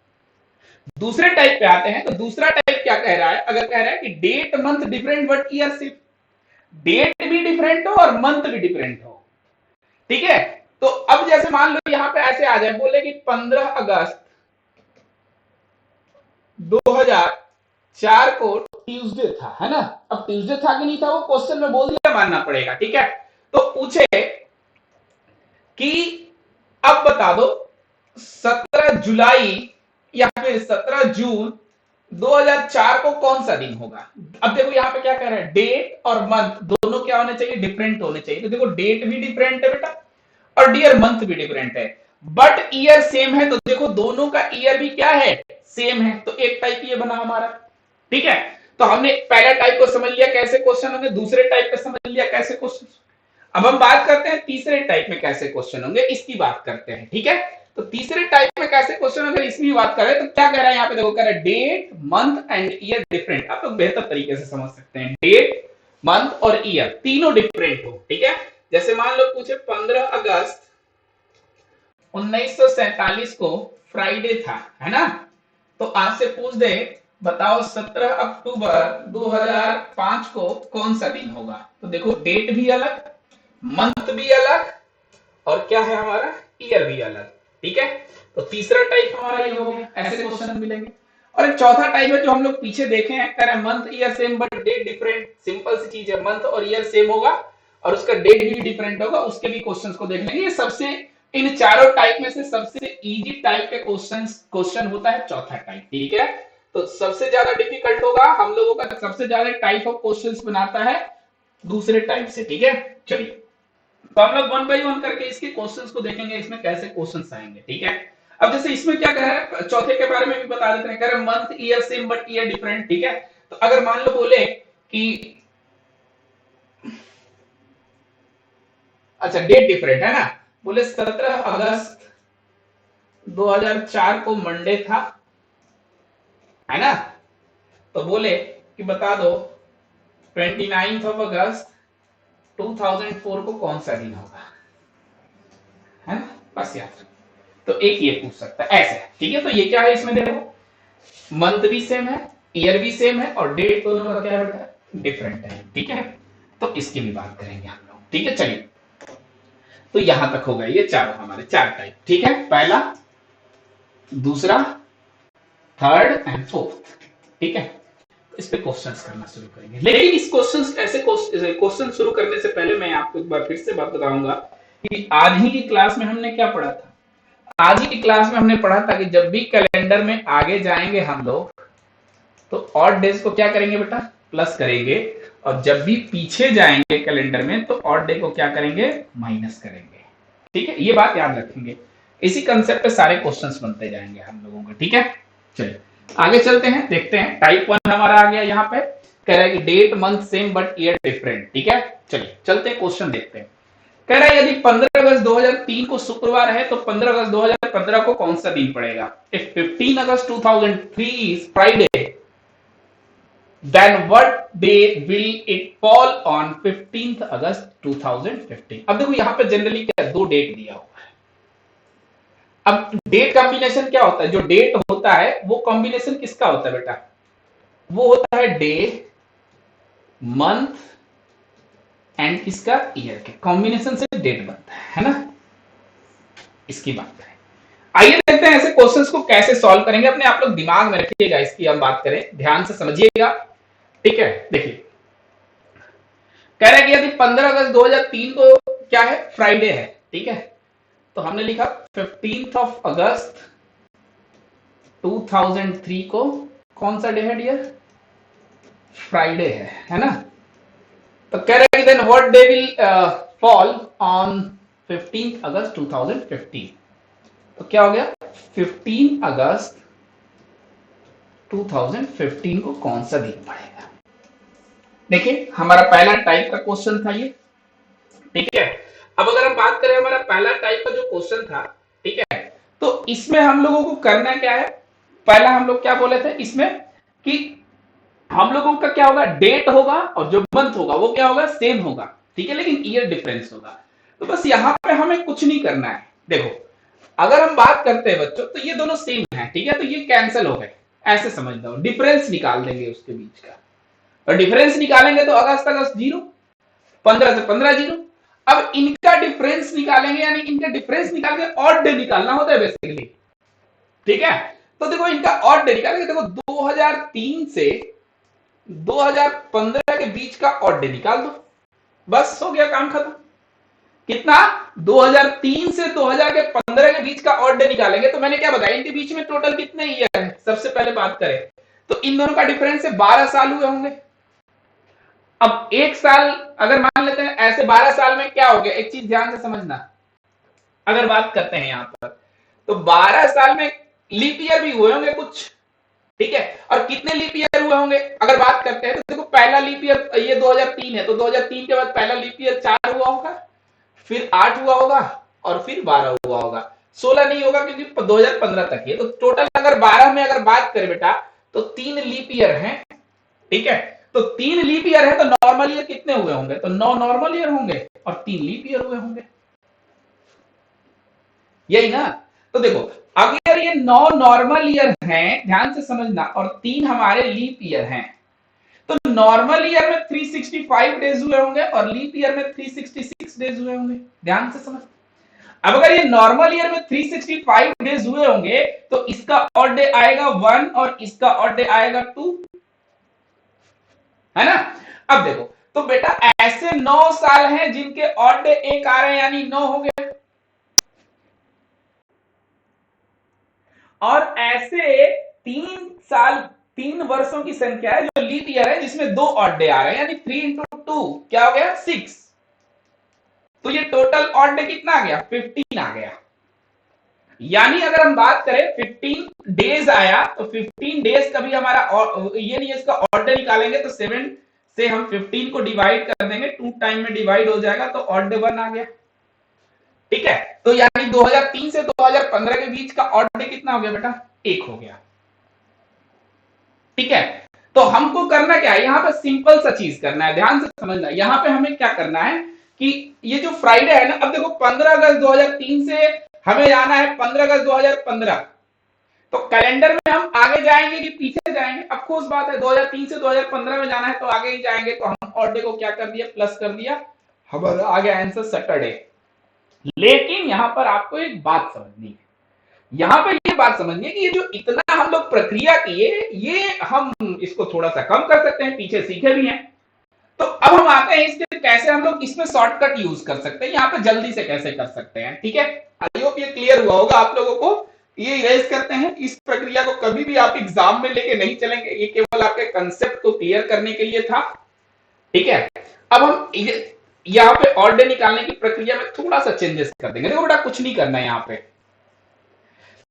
दूसरे टाइप पे आते हैं, तो दूसरा टाइप क्या कह रहा है, अगर कह रहा है कि date month different but year same, date भी डिफरेंट हो और मंथ भी डिफरेंट हो, ठीक है। तो अब जैसे मान लो यहां पे ऐसे आ जाए, बोले कि 15 अगस्त 2004 को ट्यूसडे था, है ना। अब ट्यूसडे था कि नहीं था वो क्वेश्चन में बोल दिया, मानना पड़ेगा, ठीक है। तो पूछे कि अब बता दो 17 जुलाई या फिर 17 जून 2004 को कौन सा दिन होगा। अब देखो यहाँ पे क्या कह रहा है, डेट और मंथ दोनों क्या होने चाहिए, डिफरेंट होने चाहिए। तो देखो डेट भी डिफरेंट है बेटा और डियर मंथ भी डिफरेंट है, बट ईयर सेम है, तो देखो दोनों का ईयर भी क्या है, सेम है। तो एक टाइप ये बना हमारा, ठीक है। तो हमने पहला टाइप को समझ लिया कैसे क्वेश्चन होंगे, दूसरे टाइप पे समझ लिया कैसे क्वेश्चन। अब हम बात करते हैं तीसरे टाइप में कैसे क्वेश्चन होंगे, इसकी बात करते हैं, ठीक है। तो तीसरे टाइप में कैसे क्वेश्चन, अगर इसकी बात करें तो क्या कह रहा है यहाँ पे, देखो कह रहा है date month and year different. आप लोग बेहतर तरीके से समझ सकते हैं, डेट मंथ और ईयर तीनों डिफरेंट हो, ठीक है। जैसे मान लो पूछे 15 अगस्त 1947 को फ्राइडे था, है ना, तो आपसे पूछ दे बताओ 17 अक्टूबर 2005 को कौन सा दिन होगा। तो देखो डेट भी अलग, मंथ भी अलग, और क्या है हमारा, ईयर भी अलग, ठीक है। तो तीसरा टाइप हमारा ये हो गया, ऐसे क्वेश्चन मिलेंगे। और एक चौथा टाइप है जो हम लोग पीछे देखे हैं, कह रहे हैं month year same but date different. Simple सी चीज है, मंथ और ईयर सेम होगा और उसका डेट भी डिफरेंट होगा, उसके भी क्वेश्चंस को देख लेंगे। ये सबसे, इन चारों टाइप में से सबसे इजी टाइप के क्वेश्चन होता है चौथा टाइप, ठीक है। तो सबसे ज्यादा डिफिकल्ट होगा हम लोगों का, सबसे ज्यादा टाइप ऑफ क्वेश्चंस बनाता है दूसरे टाइप से, ठीक है। चलिए तो हम लोग वन बाई वन करके इसके क्वेश्चंस को देखेंगे, इसमें कैसे क्वेश्चंस आएंगे, ठीक है। अब जैसे इसमें क्या कह रहा है, चौथे के बारे में भी बता देते हैं, कह रहे हैं month year same but year different, ठीक है। तो अगर मान लो बोले कि अच्छा डेट डिफरेंट है ना, बोले 17 अगस्त 2004 को मंडे था, है ना, तो बोले कि बता दो 29 अगस्त 2004 को कौन सा दिन होगा, है ना, बस यार। तो एक ये पूछ सकता है ऐसे, ठीक है। तो ये क्या है, इसमें देखो मंथ भी सेम है, ईयर भी सेम है, और डेट दोनों का क्या है, डिफरेंट है, ठीक है। तो इसकी भी बात करेंगे हम लोग, ठीक है। चलिए, तो यहां तक हो गए ये चारों हमारे चार टाइप, ठीक है। पहला, दूसरा, थर्ड एंड फोर्थ, ठीक है। इस पे क्वेश्चंस करना शुरू करेंगे, लेकिन इस क्वेश्चन शुरू करने से पहले मैं आपको एक बार फिर से बात बताऊंगा कि आज ही की क्लास में हमने क्या पढ़ा था। आज ही की क्लास में हमने पढ़ा था कि जब भी कैलेंडर में आगे जाएंगे हम लोग, तो ऑड डेज को क्या करेंगे बेटा, प्लस करेंगे, और जब भी पीछे जाएंगे कैलेंडर में तो ऑड डे को क्या करेंगे, माइनस करेंगे, ठीक है। ये बात याद रखेंगे, इसी कंसेप्ट पे सारे क्वेश्चंस बनते जाएंगे हम लोगों के, ठीक है। चलिए आगे चलते हैं, देखते हैं। टाइप 1 हमारा आ गया, यहाँ पे कह रहा है कि date month same but year different, ठीक है। चलिए चलते हैं, क्वेश्चन देखते हैं। कह रहा है यदि 15 अगस्त 2003 को शुक्रवार है तो 15 अगस्त 2015 को कौन सा दिन पड़ेगा। If 15 August 2003 is Friday, then what day will it fall on 15th August 2015। अब देखो यहाँ पे जनरली क्या दो डेट दिया हुआ है। अब डेट कॉम्बिनेशन क्या होता है, जो डेट होता है वो कॉम्बिनेशन किसका होता है बेटा, वो होता है डे, मंथ एंड किसका, ईयर के कॉम्बिनेशन से डेट बनता है ना। इसकी बात करें, आइए देखते हैं ऐसे क्वेश्चंस को कैसे सॉल्व करेंगे। अपने आप लोग दिमाग में रखिएगा, इसकी हम बात करें, ध्यान से समझिएगा, ठीक है। देखिए कह रहा है कि यदि 15 अगस्त 2003 को क्या है, फ्राइडे है, ठीक है। तो हमने लिखा 15th ऑफ अगस्त 2003 को कौन सा डे है डियर, फ्राइडे है ना। तो कह रहा है कि then what day will fall on 15th August 2015। तो क्या हो गया, 15 अगस्त 2015 को कौन सा दिन पड़ेगा। देखिए हमारा पहला टाइप का क्वेश्चन था ये, ठीक है। अब अगर हम बात करें हमारा पहला टाइप का जो क्वेश्चन था, ठीक है, तो इसमें हम लोगों को करना क्या है, पहला हम लोग क्या बोले थे इसमें कि हम लोगों का क्या होगा, डेट होगा और जो मंथ होगा वो क्या होगा, सेम होगा, ठीक है, लेकिन ईयर डिफरेंस होगा। तो बस यहां पे हमें कुछ नहीं करना है। देखो अगर हम बात करते हैं बच्चों तो ये दोनों सेम है, ठीक है, तो ये कैंसिल हो गए, ऐसे समझ लो, डिफरेंस निकाल देंगे उसके बीच का, और डिफरेंस निकालेंगे तो अगस्त अगस्त 0, 15 से 15 0। अब इनका डिफरेंस निकालेंगे, यानी इनका डिफरेंस निकाल के ऑड डे निकालना होता है बेसिकली, ठीक है। तो देखो इनका ऑड डे निकालेंगे, देखो 2003 से 2015 के बीच का ऑड डे निकाल दो, बस हो गया काम खत्म। कितना, 2003 से 2015 के बीच का ऑड डे निकालेंगे, तो मैंने क्या बताया, इनके बीच में टोटल कितने ईयर है, सबसे पहले बात करें तो इन दोनों का डिफरेंस से 12 साल हुए होंगे। अब एक साल अगर मान लेते हैं ऐसे, 12 साल में क्या हो गया, एक चीज ध्यान से समझना, अगर बात करते हैं यहां पर तो 12 साल में लीप ईयर भी हुए होंगे कुछ, ठीक है। और कितने लीप ईयर हुए होंगे अगर बात करते हैं तो देखो पहला लीप ईयर ये 2003 है, तो 2003 के बाद पहला लीप ईयर 4 हुआ होगा, फिर 8 हुआ होगा, और फिर 12 हुआ होगा, 16 नहीं होगा क्योंकि 2015 तक है। तो टोटल अगर 12 में अगर बात करें बेटा तो 3 लीप ईयर हैं, ठीक है। तो 3 लीप ईयर है तो नॉर्मल ईयर कितने हुए होंगे, तो 9 नॉर्मल ईयर होंगे और 3 लीप ईयर हुए होंगे, यही ना। तो देखो अगर ये 9 नॉर्मल ईयर हैं, ध्यान से समझना, और 3 हमारे लीप ईयर हैं, तो नॉर्मल ईयर में 365 डेज हुए होंगे और लीप ईयर में 366 डेज हुए होंगे, ध्यान से समझ। अब अगर ये नॉर्मल ईयर में 365 डेज हुए होंगे तो इसका ऑड डे आएगा 1 और इसका ऑड डे आएगा 2, है ना। अब देखो तो बेटा ऐसे 9 साल हैं जिनके ऑड डे 1 आ रहे हैं, यानी 9 हो गए, और ऐसे 3 साल 3 वर्षों की संख्या है जो लीप ईयर है जिसमें 2 ऑड डे आ रहे हैं, यानी 3 इंटू 2 क्या हो गया, 6। तो ये टोटल ऑड डे कितना आ गया, 15 आ गया। यानी अगर हम बात करें 15 डेज आया तो 15 डेज का भी हमारा ये नहीं, इसका ऑड डे निकालेंगे तो 7 से हम 15 को डिवाइड कर देंगे, 2 टाइम में डिवाइड हो जाएगा तो ऑड डे 1 आ गया, ठीक है। तो यानी 2003 से 2015 के बीच का ऑड डे कितना हो गया बेटा, 1 हो गया, ठीक है। तो हमको करना क्या है, यहाँ पे सिंपल सा चीज करना है, ध्यान से समझना। यहाँ पे हमें क्या करना है कि ये जो फ्राइडे है ना, अब देखो 15 अगस्त 2003 से हमें जाना है 15 अगस्त 2015, तो कैलेंडर में हम आगे जाएंगे कि पीछे जाएंगे? अब खोज बात है, 2003 से 2015 में जाना है तो आगे ही जाएंगे, तो हम ऑड डे को क्या कर दिया, प्लस कर दिया, हमारा आ गया आंसर सैटरडे। लेकिन यहां पर आपको एक बात समझनी है, यहां पर ये बात समझिए कि ये जो इतना हम लोग प्रक्रिया किए, ये हम इसको थोड़ा सा कम कर सकते हैं, पीछे सीखे भी हैं। तो अब हम आते हैं इसके कैसे हम लोग इसमें शॉर्टकट यूज कर सकते हैं, यहाँ पे जल्दी से कैसे कर सकते हैं। ठीक है, आई होप ये क्लियर हुआ होगा आप लोगों को। ये इरेज करते हैं, इस प्रक्रिया को कभी भी आप एग्जाम में लेके नहीं चलेंगे, ये केवल आपके कंसेप्ट को क्लियर करने के लिए था। ठीक है, अब हम यहाँ पे ऑड डे निकालने की प्रक्रिया में थोड़ा सा चेंजेस कर देंगे। देखो बेटा, कुछ नहीं करना है, यहाँ पे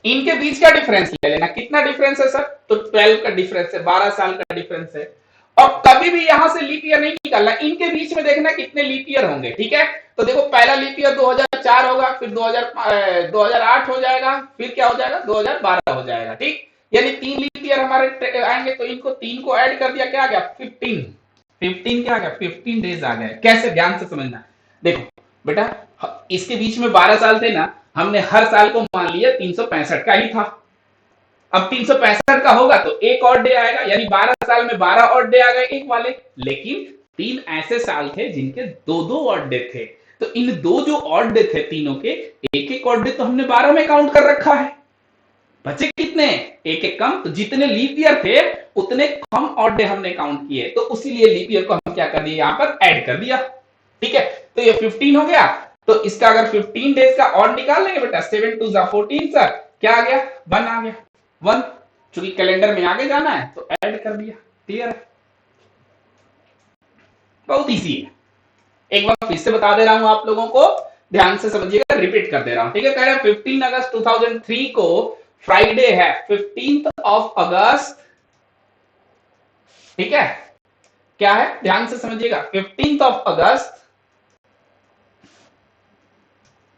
इनके बीच का डिफरेंस ले लेना। कितना डिफरेंस है सर? तो 12 का डिफरेंस है, 12 साल का डिफरेंस है। और कभी भी यहां से लीप ईयर नहीं निकालना, इनके बीच में देखना कितने लीप ईयर होंगे। ठीक है, तो देखो पहला लीप ईयर 2004 होगा, फिर 2008 हो जाएगा, फिर क्या हो जाएगा 2012 हो जाएगा। ठीक, यानी 3 लीप ईयर हमारे आएंगे, तो इनको 3 को ऐड कर दिया, क्या आ गया 15। 15 क्या आ गया, 15 डेज आ गए। कैसे, ध्यान से समझना। देखो बेटा, इसके बीच में 12 साल थे ना, हमने हर साल को मान लिया 365 का ही था। अब 365 का होगा तो एक और डे आएगा, यानी 12 साल में 12 और डे आ गए एक वाले। लेकिन 3 ऐसे साल थे जिनके 2-2 ऑड डे थे, तो इन दो जो ऑड डे थे तीनों के, एक एक ऑड डे तो हमने 12 में काउंट कर रखा है। बचे कितने, एक एक कम, तो जितने लीप ईयर थे उतने कम ऑड डे हमने काउंट किए, तो उसीलिए लीप ईयर को हम क्या कर दिए, यहां पर ऐड कर दिया। ठीक है, तो ये 15 हो गया, तो इसका अगर 15 डेज का ऑड निकाल लेंगे बेटा, 7 2 14 सर, क्या आ गया 1 आ गया 1। चूंकि कैलेंडर में आगे जाना है तो ऐड कर दिया। क्लियर है, बहुत इजी है। एक बार फिर से बता दे रहा हूं आप लोगों को, ध्यान से समझिएगा, रिपीट कर दे रहा हूं। ठीक है, कह रहे हैं 15 अगस्त 2003 को फ्राइडे है, 15th ऑफ अगस्त। ठीक है, क्या है, ध्यान से समझिएगा, 15th ऑफ अगस्त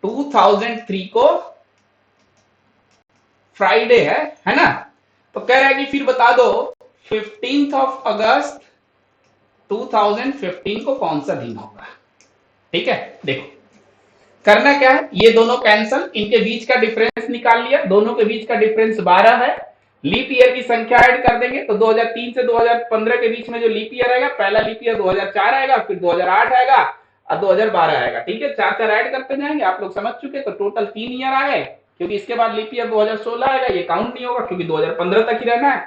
2003 को फ्राइडे है ना। तो कह रहा है कि फिर बता दो 15th ऑफ अगस्त 2015 को कौन सा दिन होगा। ठीक है, देखो करना क्या है, ये दोनों कैंसल, इनके बीच का डिफरेंस निकाल लिया, दोनों के बीच का डिफरेंस 12 है। लीप ईयर की संख्या ऐड कर देंगे, तो 2003 से 2015 के बीच में जो लीप ईयर आएगा, पहला लीप ईयर 2004 आएगा, फिर 2008 आएगा और 2012 आएगा। ठीक है, 4 ऐड करते जाएंगे, आप लोग समझ चुके, तो टोटल 3 ईयर आ गए। क्योंकि इसके बाद लीप ईयर 2016 आएगा, ये काउंट नहीं होगा क्योंकि 2015 तक ही रहना है।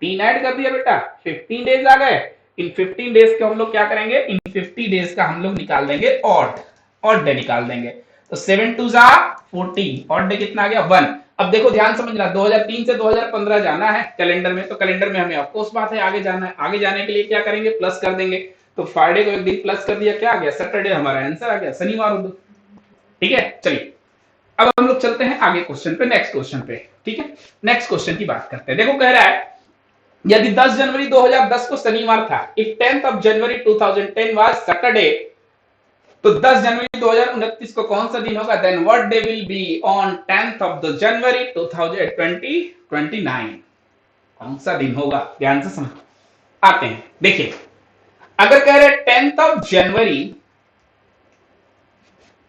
3 ऐड कर दिया बेटा, 15 डेज आ गए। इन 15 डेज के हम लोग क्या करेंगे, इन 50 डेज का हम लोग निकाल देंगे ऑड डे निकाल देंगे। तो 7 2 14, ऑड डे कितना आ गया 1। अब देखो ध्यान समझना, 2003 से 2015 जाना है कैलेंडर में, तो कैलेंडर में हमें ऑफ कोर्स बात है आगे जाना है। आगे जाने के लिए क्या करेंगे, प्लस कर देंगे। तो फ्राइडे को एक दिन प्लस कर दिया, क्या आ गया सैटरडे, हमारा आंसर आ गया शनिवार को। ठीक है, चलिए अब हम लोग चलते हैं आगे क्वेश्चन पे, नेक्स्ट क्वेश्चन पे। ठीक है, नेक्स्ट क्वेश्चन की बात करते हैं। देखो कह रहा है, यदि 10 जनवरी 2010 को शनिवार था, if 10th of January 2010 was Saturday, तो 10 जनवरी 2029 को कौन सा दिन होगा, then what day will be on 10th of the January 2029, कौन सा दिन होगा, ध्यान से समझ आते हैं। देखिए अगर कह रहे 10th of January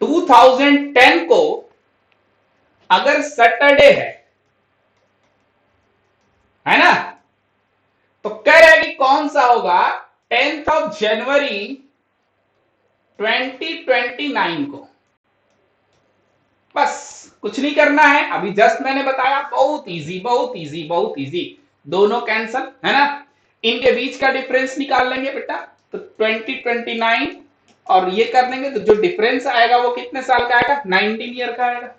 2010 को अगर सैटरडे है ना, तो कह रहे हैं कि कौन सा होगा 10th of January 2029 को। बस कुछ नहीं करना है, अभी जस्ट मैंने बताया, बहुत इजी बहुत इजी बहुत इजी। दोनों कैंसल है ना, इनके बीच का डिफरेंस निकाल लेंगे बेटा, तो 2029 और ये कर देंगे, तो जो डिफरेंस आएगा वो कितने साल का आएगा, 19 ईयर का आएगा,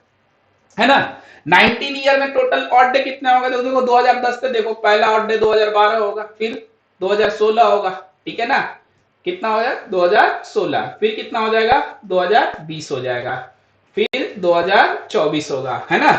है ना। 19 ईयर में टोटल ऑड डे कितने होगा, तो देखो 2010 से देखो पहला ऑड डे 2012 होगा, फिर 2016 होगा। ठीक है ना, कितना हो जाएगा 2016, फिर कितना हो जाएगा 2020 हो जाएगा, फिर 2024 होगा, है ना,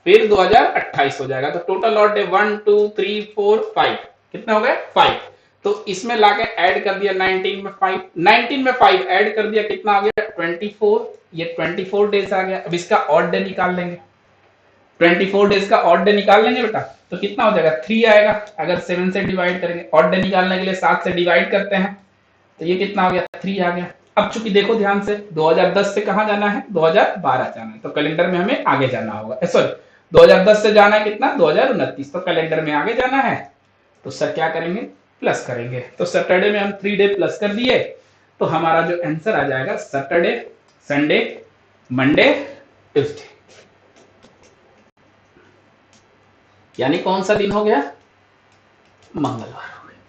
फिर 2028 हो जाएगा। तो टोटल ऑड डे 1 2 3 4 5 कितने हो गए 5। तो इसमें लाके ऐड कर दिया 19 में 5, 19 में 5 ऐड कर दिया, कितना आ गया 24, ये 24 डेज आ गया। अब इसका ऑड डे निकाल लेंगे, 24 डेज का ऑड डे निकाल लेंगे बेटा, तो कितना हो जाएगा 3 आएगा। अगर 7 से डिवाइड करेंगे, ऑड डे निकालने के लिए 7 से डिवाइड करते हैं, तो ये कितना हो गया 3 आ गया। अब चूंकि देखो ध्यान से 2010 से कहां जाना है, 2012 जाना है, तो कैलेंडर में हमें आगे जाना होगा। सॉरी 2010 से जाना है कितना 2029, तो कैलेंडर में आगे जाना है, तो सर क्या करेंगे प्लस करेंगे। तो सैटरडे में हम 3 डे प्लस कर दिए, तो हमारा जो आंसर आ जाएगा सैटरडे, संडे, मंडे, ट्यूसडे। यानी कौन सा दिन हो गया, मंगलवार हो गया।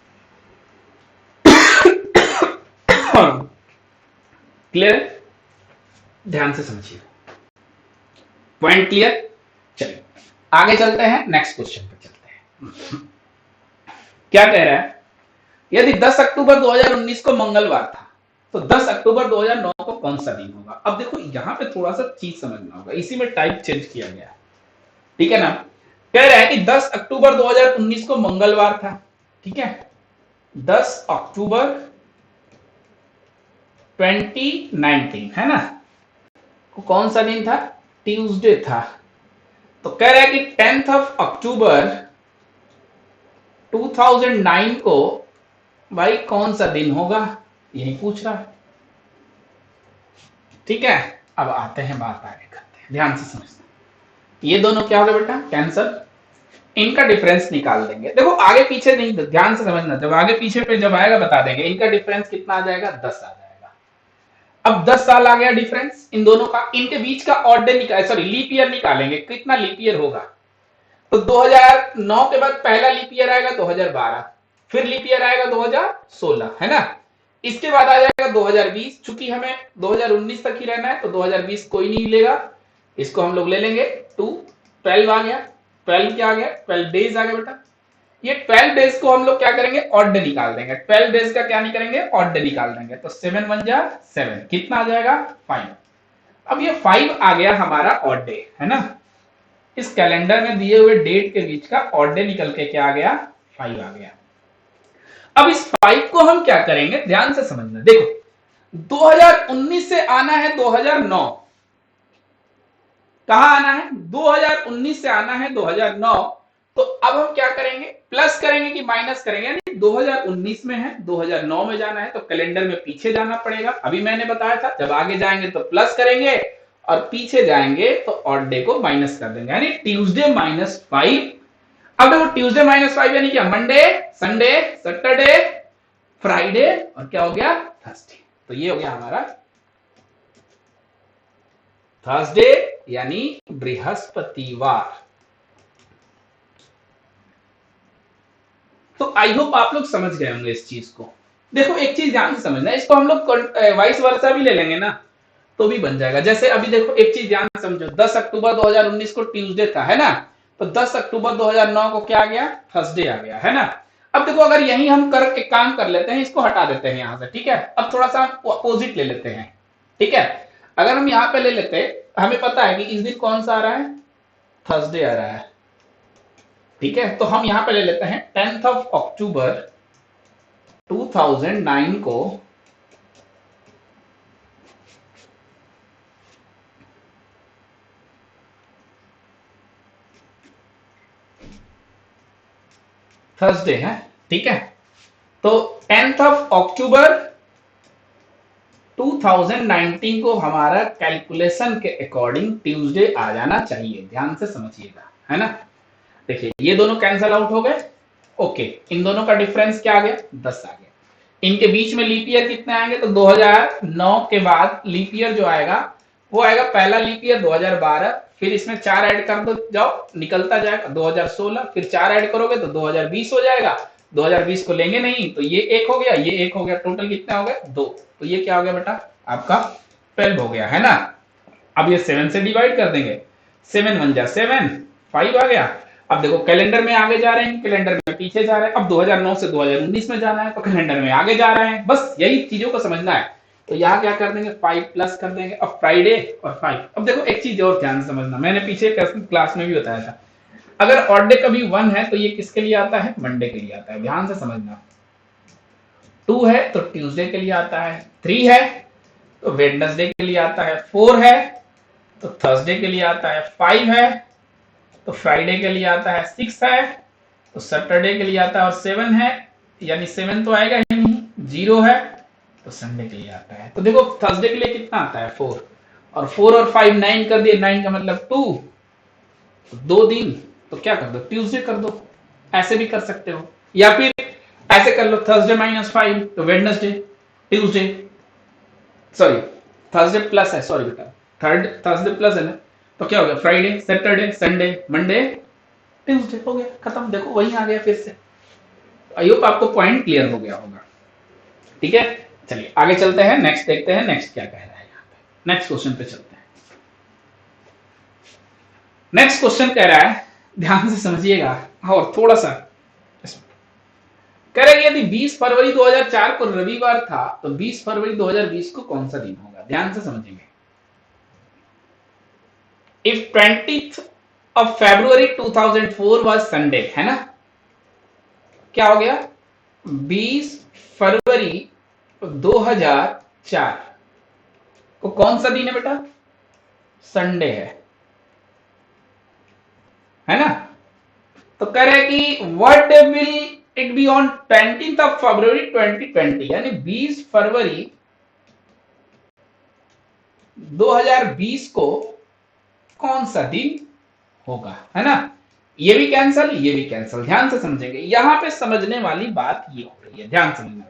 क्लियर, ध्यान से समझिए, पॉइंट क्लियर। चलिए आगे चलते हैं, नेक्स्ट क्वेश्चन पे चलते हैं। क्या कह रहा है, यदि 10 अक्टूबर 2019 को मंगलवार था, तो 10 अक्टूबर 2009 को कौन सा दिन होगा। अब देखो यहां पे थोड़ा सा चीज समझना होगा, इसी में टाइप चेंज किया गया, ठीक है ना। कह रहा है कि 10 अक्टूबर 2019 को मंगलवार था, ठीक है, 10 अक्टूबर 2019 है ना, कौन सा दिन था, ट्यूसडे था। तो कह रहा है कि 10th ऑफ अक्टूबर 2009 को भाई कौन सा दिन होगा, यही पूछ रहा है, ठीक है। अब आते हैं, बात आगे करते हैं, ध्यान से समझना। ये दोनों क्या हो गए बेटा, कैंसल, इनका डिफरेंस निकाल देंगे। देखो आगे पीछे नहीं, ध्यान से समझना, जब आगे पीछे पे जब आएगा बता देंगे। इनका डिफरेंस कितना आ जाएगा, 10 आ जाएगा। अब 10 साल आ गया डिफरेंस इन दोनों का, इनके बीच का ऑड डे निकाल, सॉरी लीप ईयर निकालेंगे, कितना लीप ईयर होगा। तो 2009 के बाद पहला लीप ईयर आएगा 2012, फिर लीप ईयर आएगा 2016, है ना। इसके बाद आ जाएगा 2020, चूंकि हमें 2019 तक ही रहना है, तो 2020 कोई नहीं लेगा, इसको हम लोग ले लेंगे 2, 12 आ गया, 12 क्या आ गया, 12 डेज आ गया बेटा। ये 12 डेज को हम लोग क्या करेंगे, ऑड डे निकाल देंगे। 12 डेज का क्या निकालेंगे, ऑड डे निकाल देंगे। तो 7 1 जा 7, कितना आ जाएगा 5। अब ये 5 आ गया हमारा ऑड डे, है ना। इस कैलेंडर में दिए हुए डेट के बीच का ऑड डे निकल के क्या आ गया, 5 आ गया। अब इस 5 को हम क्या करेंगे, ध्यान से समझना। देखो 2019 से आना है 2009, कहां आना है, 2019 से आना है 2009। तो अब हम क्या करेंगे, प्लस करेंगे कि माइनस करेंगे, यानी 2019 में है, 2009 में जाना है, तो कैलेंडर में पीछे जाना पड़ेगा। अभी मैंने बताया था जब आगे जाएंगे तो प्लस करेंगे, और पीछे जाएंगे तो ऑड डे को माइनस कर देंगे, यानी ट्यूसडे -5। अब देखो ट्यूसडे -5 यानी क्या, मंडे, संडे, सैटरडे, फ्राइडे, और क्या हो गया थर्सडे। तो ये हो गया हमारा थर्सडे, यानी बृहस्पतिवार। तो आई होप आप लोग समझ गए होंगे इस चीज को। देखो एक चीज ध्यान से समझना, इसको हम लोग वाइस वर्सा भी ले लेंगे ना, तो भी बन जाएगा। जैसे अभी देखो एक चीज ध्यान से समझो, 10 अक्टूबर 2019 को ट्यूसडे था, है ना, तो 10 अक्टूबर 2009 को क्या आ गया, थर्सडे आ गया, है ना। अब देखो अगर यही हम एक काम कर लेते हैं, इसको हटा देते हैं यहां से, ठीक है। अब थोड़ा सा अपोजिट ले लेते हैं, ठीक है। अगर हम यहां पे ले लेते, हमें पता है कि इस दिन कौन सा आ रहा है, थर्सडे आ रहा है, ठीक है। तो हम यहां पे ले लेते हैं 10th ऑफ अक्टूबर 2009 को थर्सडे है, ठीक है। तो 10th ऑफ अक्टूबर 2019 को हमारा कैलकुलेशन के अकॉर्डिंग ट्यूसडे आ जाना चाहिए, ध्यान से समझिएगा, है ना। देखिए ये दोनों कैंसल आउट हो गए, ओके। इन दोनों का डिफरेंस क्या आ गया, 10 आ गया। इनके बीच में लीप ईयर कितने आएंगे, तो 2009 के बाद लीप ईयर जो आएगा वो आएगा, पहला लीप ईयर 2012, फिर इसमें 4 ऐड कर दो जाओ, निकलता जाएगा 2016, फिर 4 ऐड करोगे तो 2020 हो जाएगा। 2020 को लेंगे नहीं, तो ये एक हो गया, ये एक हो गया, टोटल कितना हो गया 2। तो ये क्या हो गया बेटा, आपका 12 हो गया, है ना। अब ये 7 से डिवाइड कर देंगे, 7 1 जा 7, 5 आ गया। अब देखो कैलेंडर में आगे जा रहे हैं, कैलेंडर में पीछे जा रहे हैं। अब 2009 से 2019 में जाना है, तो कैलेंडर में आगे जा रहे हैं, बस यही चीजों को समझना है। तो यहाँ क्या कर देंगे, 5 प्लस कर देंगे। अब फ्राइडे और 5। अब देखो एक चीज और ध्यान से समझना, मैंने पीछे क्लास में भी बताया था, अगर ऑड डे कभी 1 है तो ये किसके लिए आता है, मंडे के लिए आता है, ध्यान से समझना। 2 है तो ट्यूसडे के लिए आता है, 3 है तो वेडनेसडे के लिए आता है, 4 है तो थर्सडे के लिए आता है, 5 है तो फ्राइडे के लिए आता है 6 है, तो सैटरडे के लिए आता है और 7 है, यानी 7 तो आएगा ही नहीं, 0 है, तो संडे के लिए आता है। तो देखो थर्सडे के लिए कितना आता है 4, और 4 और 5 9 कर दिए, 9 का मतलब 2, तो 2 दिन, तो क्या कर दो ट्यूसडे कर दो, ऐसे भी कर सकते हो, या फिर ऐसे कर लो थर्सडे -5 तो Wednesday, Tuesday, sorry Thursday plus है, सॉरी बेटा थर्ड थर्सडे प्लस है ना, तो क्या हो गया Friday Saturday Sunday Monday Tuesday, हो गया खत्म। देखो वही आ गया फिर से। आई होप आपको पॉइंट क्लियर हो गया होगा। ठीक है, चलिए आगे चलते हैं, नेक्स्ट देखते हैं नेक्स्ट क्या कह रहा है यहाँ पे। नेक्स्ट क्वेश्चन पे चलते हैं। नेक्स्ट क्वेश्चन कह रहा है, ध्यान से समझिएगा और थोड़ा सा, कह रहा है यदि 20 फरवरी 2004 को रविवार था तो 20 फरवरी 2020 को कौन सा दिन होगा। ध्यान से समझेंगे। If 20th of February 2004 was Sunday, है ना, क्या हो गया 20 फरवरी 2004 को कौन सा दिन है बेटा, संडे है ना। तो कह रहे कि what day will it be on 20th of February 2020, यानी 20 फरवरी 2020 को कौन सा दिन होगा, है ना। ये भी कैंसल ये भी कैंसल, ध्यान से समझेंगे। यहां पे समझने वाली बात ये हो रही है, ध्यान समझना।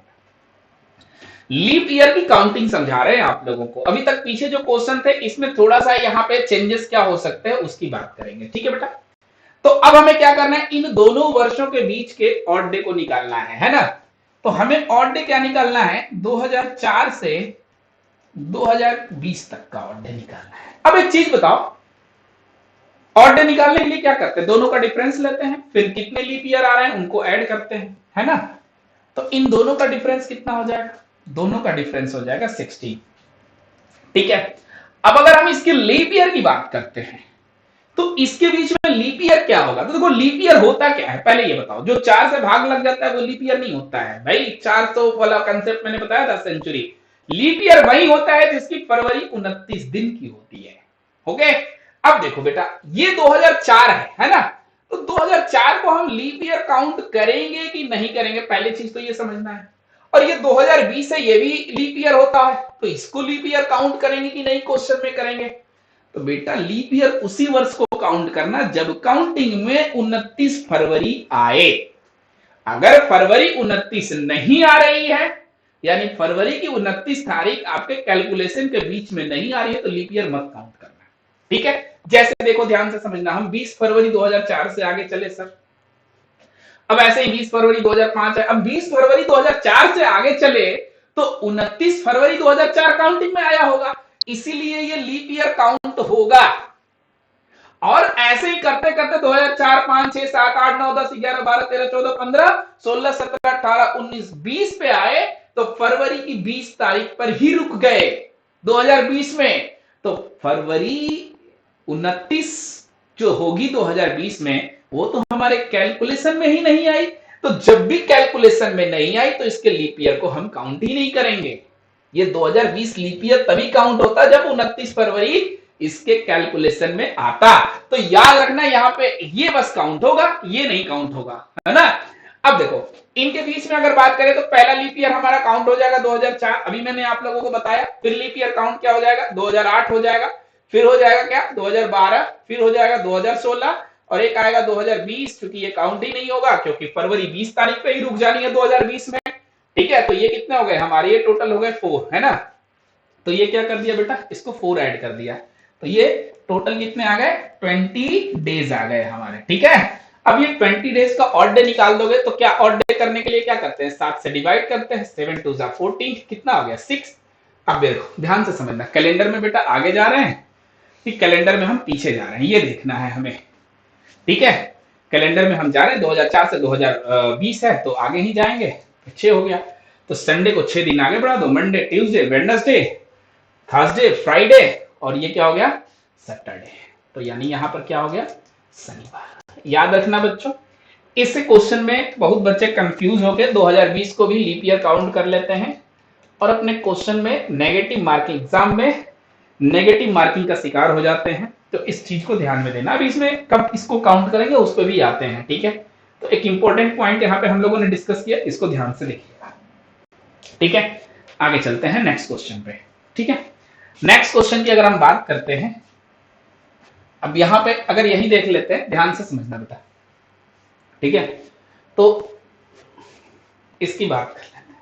लीप ईयर की काउंटिंग समझा रहे हैं आप लोगों को। अभी तक पीछे जो क्वेश्चन थे इसमें थोड़ा सा यहाँ पे चेंजेस क्या हो सकते हैं उसकी बात करेंगे, ठीक है बेटा। तो अब हमें क्या करना है, इन दोनों वर्षों के बीच के ऑड डे को निकालना है ना। तो हमें ऑड डे क्या निकालना है, 2004 से 2020 तक का ऑड डे निकालना है। अब एक चीज बताओ, ऑड डे निकालने के लिए क्या करते हैं, दोनों का डिफरेंस लेते हैं, फिर कितने लीप ईयर आ रहे हैं उनको ऐड करते हैं, है ना। तो इन दोनों का डिफरेंस कितना हो जाएगा, दोनों का डिफरेंस हो जाएगा 16, ठीक है। अब अगर हम इसके लीप ईयर की बात करते हैं तो इसके बीच में लीप ईयर क्या होगा। तो देखो लीप ईयर होता क्या है, पहले ये बताओ, जो 4 से भाग लग जाता है वो लीप ईयर नहीं होता है भाई। 400 वाला कंसेप्ट मैंने बताया था, सेंचुरी। लीप ईयर वही होता है जिसकी फरवरी 29 दिन की होती है। ओके, अब देखो बेटा ये 2004 है ना, तो 2004 को हम लीप ईयर काउंट करेंगे कि नहीं करेंगे, पहली चीज तो ये समझना है। और ये 2020 है, ये भी लीप ईयर होता है, तो इसको लीप ईयर काउंट करेंगे कि नहीं, क्वेश्चन में करेंगे। तो बेटा लीप ईयर उसी वर्ष को काउंट करना जब काउंटिंग में 29 फरवरी आए। अगर फरवरी 29 नहीं आ रही है, यानी फरवरी की 29 तारीख आपके कैलकुलेशन के बीच में नहीं आ रही है, तो लीप ईयर मत काउंट करना, ठीक है। जैसे देखो ध्यान से समझना, हम 20 फरवरी 2004 से आगे चले सर, अब ऐसे ही 20 फरवरी 2005 है, अब 20 फरवरी 2004 से आगे चले तो 29 फरवरी 2004 काउंटिंग में आया होगा, इसीलिए ये लीप ईयर काउंट होगा। और ऐसे ही करते करते 2004 5 6 7 8 9 10 11 12 13 14 15 16 17 18 19 20 पे आए तो फरवरी की 20 तारीख पर ही रुक गए 2020 में। तो फरवरी 29 जो होगी 2020 में वो तो हमारे कैलकुलेशन में ही नहीं आई। तो जब भी कैलकुलेशन में नहीं आई तो इसके लीप ईयर को हम काउंट ही नहीं करेंगे। ये 2020 लीप ईयर तभी काउंट होता जब 29 फरवरी इसके कैलकुलेशन में आता। तो याद रखना यहाँ पे ये बस काउंट होगा, ये नहीं काउंट होगा, है ना। अब देखो इनके बीच में अगर बात करें तो पहला लीप ईयर हमारा काउंट हो जाएगा 2004, अभी मैंने आप लोगों को बताया। फिर लीप ईयर काउंट क्या हो जाएगा 2008 हो जाएगा, फिर हो जाएगा क्या 2012, फिर हो जाएगा 2016 और एक आएगा 2020, क्योंकि ये काउंट ही नहीं होगा क्योंकि फरवरी 20 तारीख पे ही रुक जानी है 2020 में, ठीक है। तो ये कितने हो गए हमारे, ये टोटल हो गए 4, है ना। तो ये क्या कर दिया बेटा, इसको 4 ऐड कर दिया, तो ये टोटल कितने आ गए 20 डेज आ गए हमारे, ठीक है। अब ये 20 डेज का ऑड डे निकाल दोगे तो क्या ऑड डे करने के लिए क्या करते हैं 7 से डिवाइड करते हैं, 7 2 14, कितना हो गया 6। अब देखो ध्यान से समझना, कैलेंडर में बेटा आगे जा रहे हैं कि कैलेंडर में हम पीछे जा रहे हैं, ये देखना है हमें, ठीक है। कैलेंडर में हम जा रहे हैं 2004 से 2020 है तो आगे ही जाएंगे, 6 हो गया। तो संडे को 6 दिन आगे बढ़ा दो, Monday Tuesday Wednesday Thursday Friday और ये क्या हो गया सैटरडे। तो यानी यहां पर क्या हो गया शनिवार। याद रखना बच्चों, इस क्वेश्चन में बहुत बच्चे कंफ्यूज होकर 2020 को भी लीप ईयर काउंट कर लेते हैं और अपने क्वेश्चन में नेगेटिव मार्किंग, एग्जाम में नेगेटिव मार्किंग का शिकार हो जाते हैं। तो इस चीज को ध्यान में देना। अभी इसमें कब इसको काउंट करेंगे उस पर भी आते हैं, ठीक है। तो एक इंपॉर्टेंट पॉइंट यहाँ पे हम लोगों ने डिस्कस किया, इसको ध्यान से देखिएगा, ठीक है। आगे चलते हैं नेक्स्ट क्वेश्चन पे, ठीक है। नेक्स्ट क्वेश्चन की अगर हम बात करते हैं, अब यहाँ पे अगर यही देख लेते हैं, ध्यान से समझना बेटा, ठीक है। तो इसकी बात कर लेते हैं,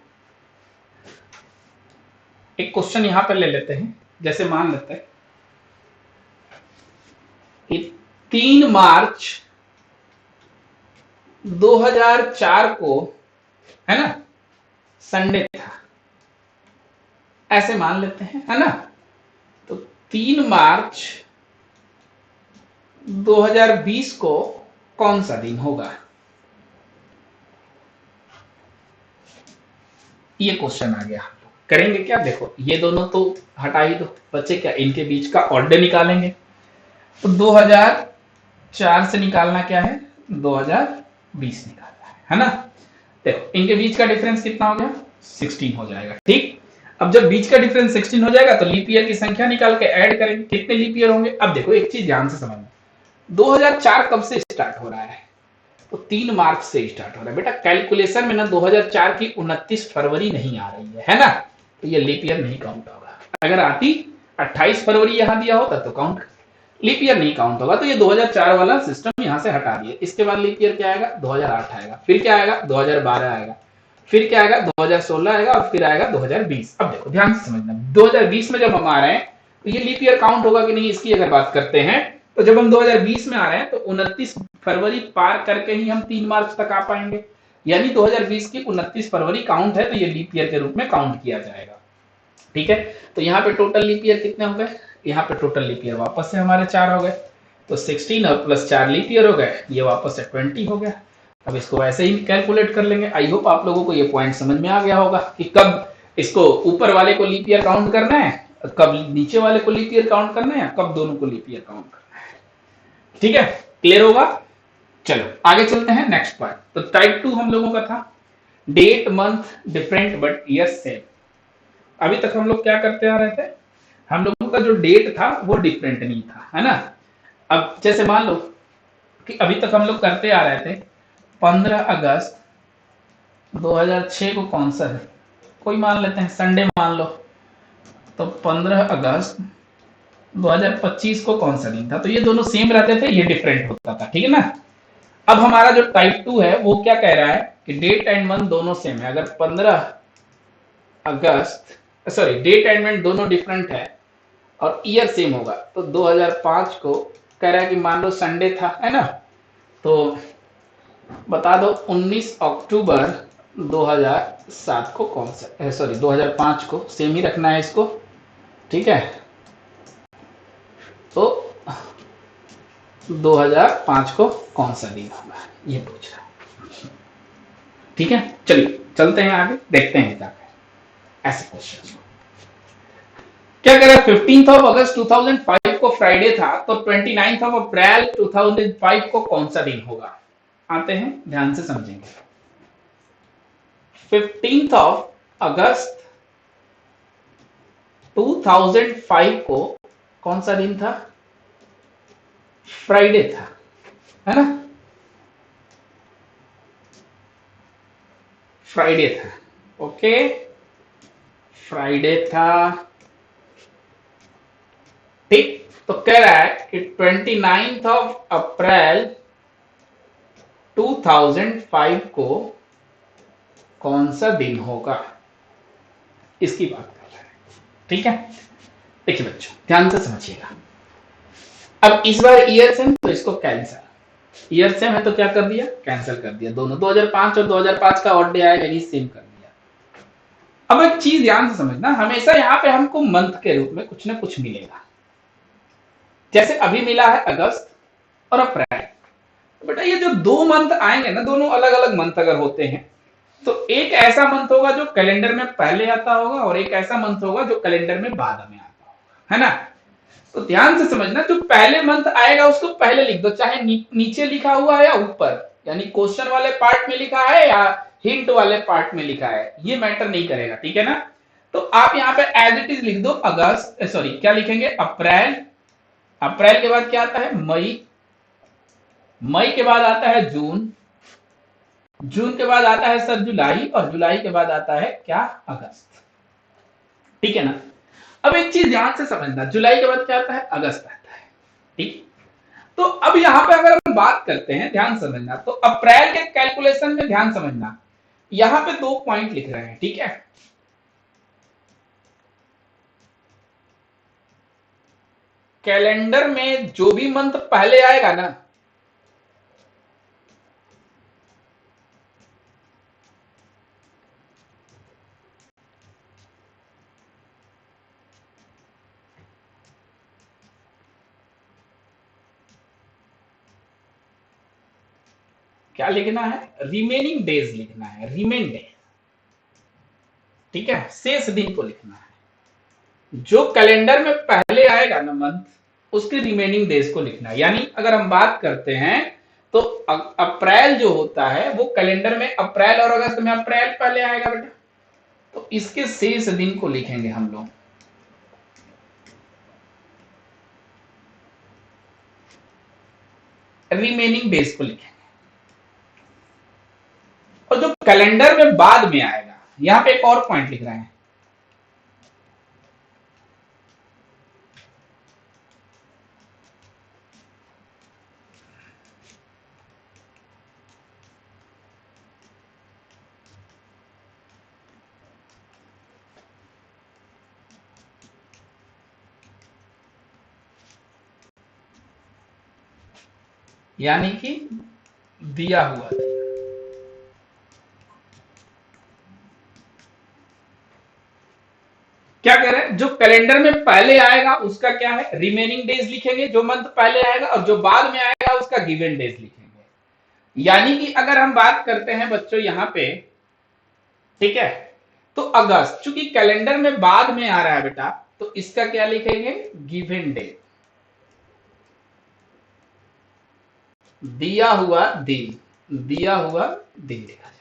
एक क्वेश्चन यहां पर ले लेते हैं। जैसे मान लेते हैं कि 3 मार्च 2004 को, है ना, संडे था, ऐसे मान लेते हैं, है ना। तो 3 मार्च 2020 को कौन सा दिन होगा, ये क्वेश्चन आ गया। करेंगे क्या, देखो ये दोनों तो हटा ही दो, बच्चे क्या इनके बीच का ऑर्डर निकालेंगे। तो 2004 से निकालना क्या है, 2020 निकालना है ना। देखो इनके बीच का डिफरेंस कितना हो गया, 16 हो जाएगा, ठीक। अब जब बीच का डिफरेंस 16 हो जाएगा तो लीप ईयर की संख्या निकाल के ऐड करेंगे, कितने लीप ईयर होंगे। अब देखो एक चीज ध्यान से समझना, 2004 कब से स्टार्ट हो रहा है, तो 3 मार्च से स्टार्ट हो रहा है बेटा। कैलकुलेशन में ना 2004 की 29 फरवरी नहीं आ रही है ना, तो ये लीप ईयर नहीं काउंट होगा। अगर आती 28 फरवरी यहां दिया होता तो काउंट, लीप ईयर नहीं काउंट होगा। तो ये 2004 वाला सिस्टम यहां से हटा दिए। इसके बाद लीप ईयर क्या आएगा, 2008 आएगा, फिर क्या आएगा 2012 आएगा, फिर क्या आएगा 2016 आएगा, और फिर आएगा 2020। अब देखो ध्यान से समझना, 2020 में जब हम आ रहे हैं तो ये लीप ईयर काउंट होगा कि नहीं, इसकी अगर बात करते हैं तो जब हम 2020 में आ रहे हैं तो 29 फरवरी पार करके ही हम 3 मार्च तक आ पाएंगे, यानी 2020 की 29 फरवरी काउंट है, तो ये लीप ईयर के रूप में काउंट किया जाएगा, ठीक है। तो यहाँ पे टोटल लीप ईयर कितने हो गए, यहाँ पे टोटल लीप ईयर वापस से हमारे 4 हो गए, तो 16 और प्लस 4 लीप ईयर हो गए, ये वापस से 20 हो गया। अब इसको वैसे ही कैलकुलेट कर लेंगे। आई होप आप लोगों को ये पॉइंट समझ में आ गया होगा कि कब इसको ऊपर वाले को लीप ईयर काउंट करना है, कब नीचे वाले को लीप ईयर काउंट करना है, कब दोनों को लीप ईयर काउंट करना है, ठीक है। क्लियर होगा। चलो आगे चलते हैं नेक्स्ट पार्ट। तो टाइप 2 हम लोगों का था date month different but year same. अभी तक हम लोग क्या करते आ रहे थे, हम लोगों का जो डेट था वो डिफरेंट नहीं था, है ना। अब जैसे मान लो कि अभी तक हम लोग करते आ रहे थे 15 अगस्त 2006 को कौन सा है, कोई मान लेते हैं संडे मान लो, तो 15 अगस्त 2025 को कौन सा दिन था। तो ये दोनों सेम रहते थे, ये डिफरेंट होता था, ठीक है ना। अब हमारा जो टाइप 2 है वो क्या कह रहा है कि डेट एंड मंथ दोनों सेम है। अगर 15 अगस्त सॉरी डेट एंड मंथ दोनों डिफरेंट है और ईयर सेम होगा, तो 2005 को कह रहा है कि मान लो संडे था, है ना। तो बता दो 19 अक्टूबर 2007 को कौन सा, सॉरी 2005 को, सेम ही रखना है इसको, ठीक है। तो 2005 को कौन सा दिन होगा ये पूछ रहा है, ठीक है। चलिए चलते हैं आगे, देखते हैं जाकर ऐसे क्वेश्चन क्या कह रहा है। 15 अगस्त 2005 को फ्राइडे था, तो 29 अप्रैल 2005 को कौन सा दिन होगा। आते हैं ध्यान से समझेंगे। 15 अगस्त 2005 को कौन सा दिन था, फ्राइडे था, है ना, फ्राइडे था, ओके फ्राइडे था, ठीक। तो कह रहा है कि 29 अप्रैल 2005 को कौन सा दिन होगा, इसकी बात कर रहा है, ठीक है। देखिए बच्चों ध्यान से समझिएगा। अब इस बार ईयर सेम, तो इसको कैंसिल, ईयर सेम है तो क्या कर दिया, कैंसिल कर दिया दोनों, 2005 और 2005 का ऑड डे आएगा, यही सेम कर दिया। अब एक चीज ध्यान से समझना, हमेशा यहाँ पे हमको मंथ के रूप में कुछ ना कुछ मिलेगा। जैसे अभी मिला है अगस्त और अप्रैल, बेटा ये जो 2 मंथ आएंगे ना, दोनों अलग अलग मंथ अगर होते हैं, तो एक ऐसा मंथ होगा जो कैलेंडर में पहले आता होगा, और एक ऐसा मंथ होगा जो कैलेंडर में बाद में आता होगा, है ना। तो ध्यान से समझना, जो पहले मंथ आएगा उसको पहले लिख दो, चाहे नीचे लिखा हुआ है या ऊपर, यानी क्वेश्चन वाले पार्ट में लिखा है या हिंट वाले पार्ट में लिखा है, ये मैटर नहीं करेगा, ठीक है ना। तो आप यहाँ पे एज इट इज लिख दो अगस्त, सॉरी क्या लिखेंगे, अप्रैल अप्रैल के बाद क्या आता है? मई, मई के बाद आता है जून, जून के बाद आता है सर जुलाई, और जुलाई के बाद आता है क्या? अगस्त। ठीक है ना? अब एक चीज ध्यान से समझना, जुलाई के बाद क्या आता है? अगस्त आता है। ठीक, तो अब यहां पे अगर हम बात करते हैं, ध्यान समझना, तो अप्रैल के कैलकुलेशन में ध्यान समझना, यहां पे 2 पॉइंट लिख रहे हैं। ठीक है, कैलेंडर में जो भी मंथ पहले आएगा ना, क्या लिखना है? रिमेनिंग डेज लिखना है, रिमेन डे। ठीक है, शेष दिन को लिखना है। जो कैलेंडर में पहले आएगा ना मंथ, उसके रिमेनिंग डेज को लिखना है। यानी अगर हम बात करते हैं तो अप्रैल जो होता है वो कैलेंडर में अप्रैल और अगस्त में अप्रैल पहले आएगा बेटा, तो इसके शेष दिन को लिखेंगे हम लोग। रिमेनिंग डेज को लिखेंगे। और जो कैलेंडर में बाद में आएगा, यहां पे एक और पॉइंट लिख रहे हैं, यानी कि दिया हुआ था। क्या कह रहे हैं? जो कैलेंडर में पहले आएगा उसका क्या है? रिमेनिंग डेज लिखेंगे, जो मंथ पहले आएगा, और जो बाद में आएगा उसका गिवन डेज लिखेंगे। यानी कि अगर हम बात करते हैं बच्चों यहां पे, ठीक है, तो अगस्त, चूंकि कैलेंडर में बाद में आ रहा है बेटा, तो इसका क्या लिखेंगे? गिवन डे, दिया हुआ दिन, दिया हुआ दिन लिखा जाए।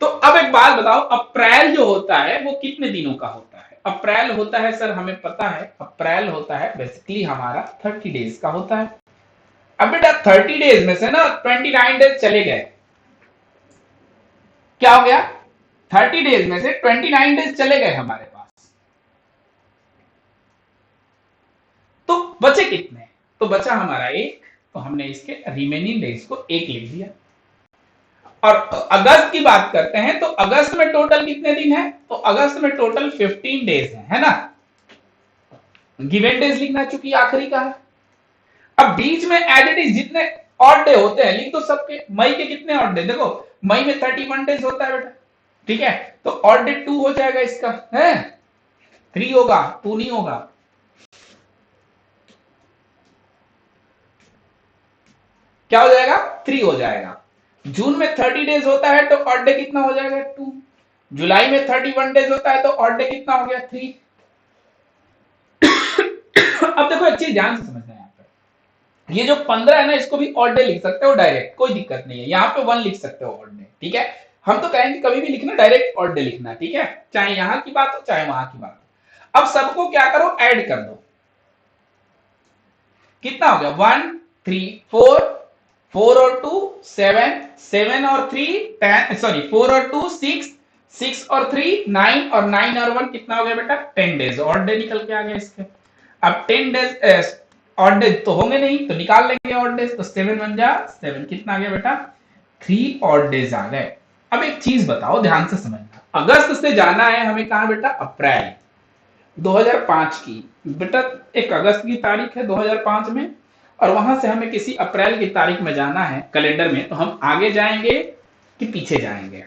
तो अब एक बात बताओ, अप्रैल जो होता है वो कितने दिनों का होता है? अप्रैल होता है सर, हमें पता है, अप्रैल होता है बेसिकली हमारा 30 डेज का होता है। अब बेटा 30 डेज में से ना 29 डेज चले गए, क्या हो गया? 30 डेज में से 29 डेज चले गए हमारे पास, तो बचे कितने? तो बचा हमारा एक, तो हमने इसके रिमेनिंग डेज को एक लिख दिया। और अगस्त की बात करते हैं, तो अगस्त में टोटल कितने दिन है? तो अगस्त में टोटल 15 डेज है ना? गिवन डेज लिखना चूंकि आखिरी का है। अब बीच में एज इट इज जितने ऑड डे होते हैं लिख दो सबके। मई के कितने ऑड डे? देखो मई में 31 डेज होता है बेटा, ठीक है, तो ऑड डे 2 हो जाएगा इसका, है 3 होगा, 2 नहीं होगा। क्या हो जाएगा? 3 हो जाएगा। जून में 30 डेज होता है तो ऑड डे कितना हो जाएगा? 2। जुलाई में 31 डेज होता है तो ऑड डे कितना हो गया? 3। अब देखो एक चीज ध्यान से समझना है, यहाँ पे ये जो 15 है ना, इसको भी ऑड डे लिख सकते हो डायरेक्ट, कोई दिक्कत नहीं है। यहाँ पे 1 लिख सकते हो ऑड डे, ठीक है। हम तो कहेंगे कभी भी लिखना डायरेक्ट ऑड डे लिखना, ठीक है, चाहे यहाँ की बात हो चाहे वहां की बात हो। अब सबको क्या करो? ऐड कर दो। कितना हो गया? 1 3 4, 4 और 2 7, 7 और 3 10, सॉरी 4 और 2 6, 6 और 3 9, और 9 और 1 कितना हो गया बेटा? 10 डेज। ऑड डे निकल के आ गया इसके। अब 10 डेज ऑड डेज तो होंगे नहीं, तो निकाल लेंगे ऑड डेज, तो 7 बन जा 7, कितना आ गया बेटा? 3 ऑड डेज आ गए। अब एक चीज बताओ, ध्यान से समझना, अगस्त से जाना है हमें कहा बेटा? अप्रैल 2005 की, बेटा 1 अगस्त की तारीख है 2005 में, और वहां से हमें किसी अप्रैल की तारीख में जाना है कैलेंडर में, तो हम आगे जाएंगे कि पीछे जाएंगे?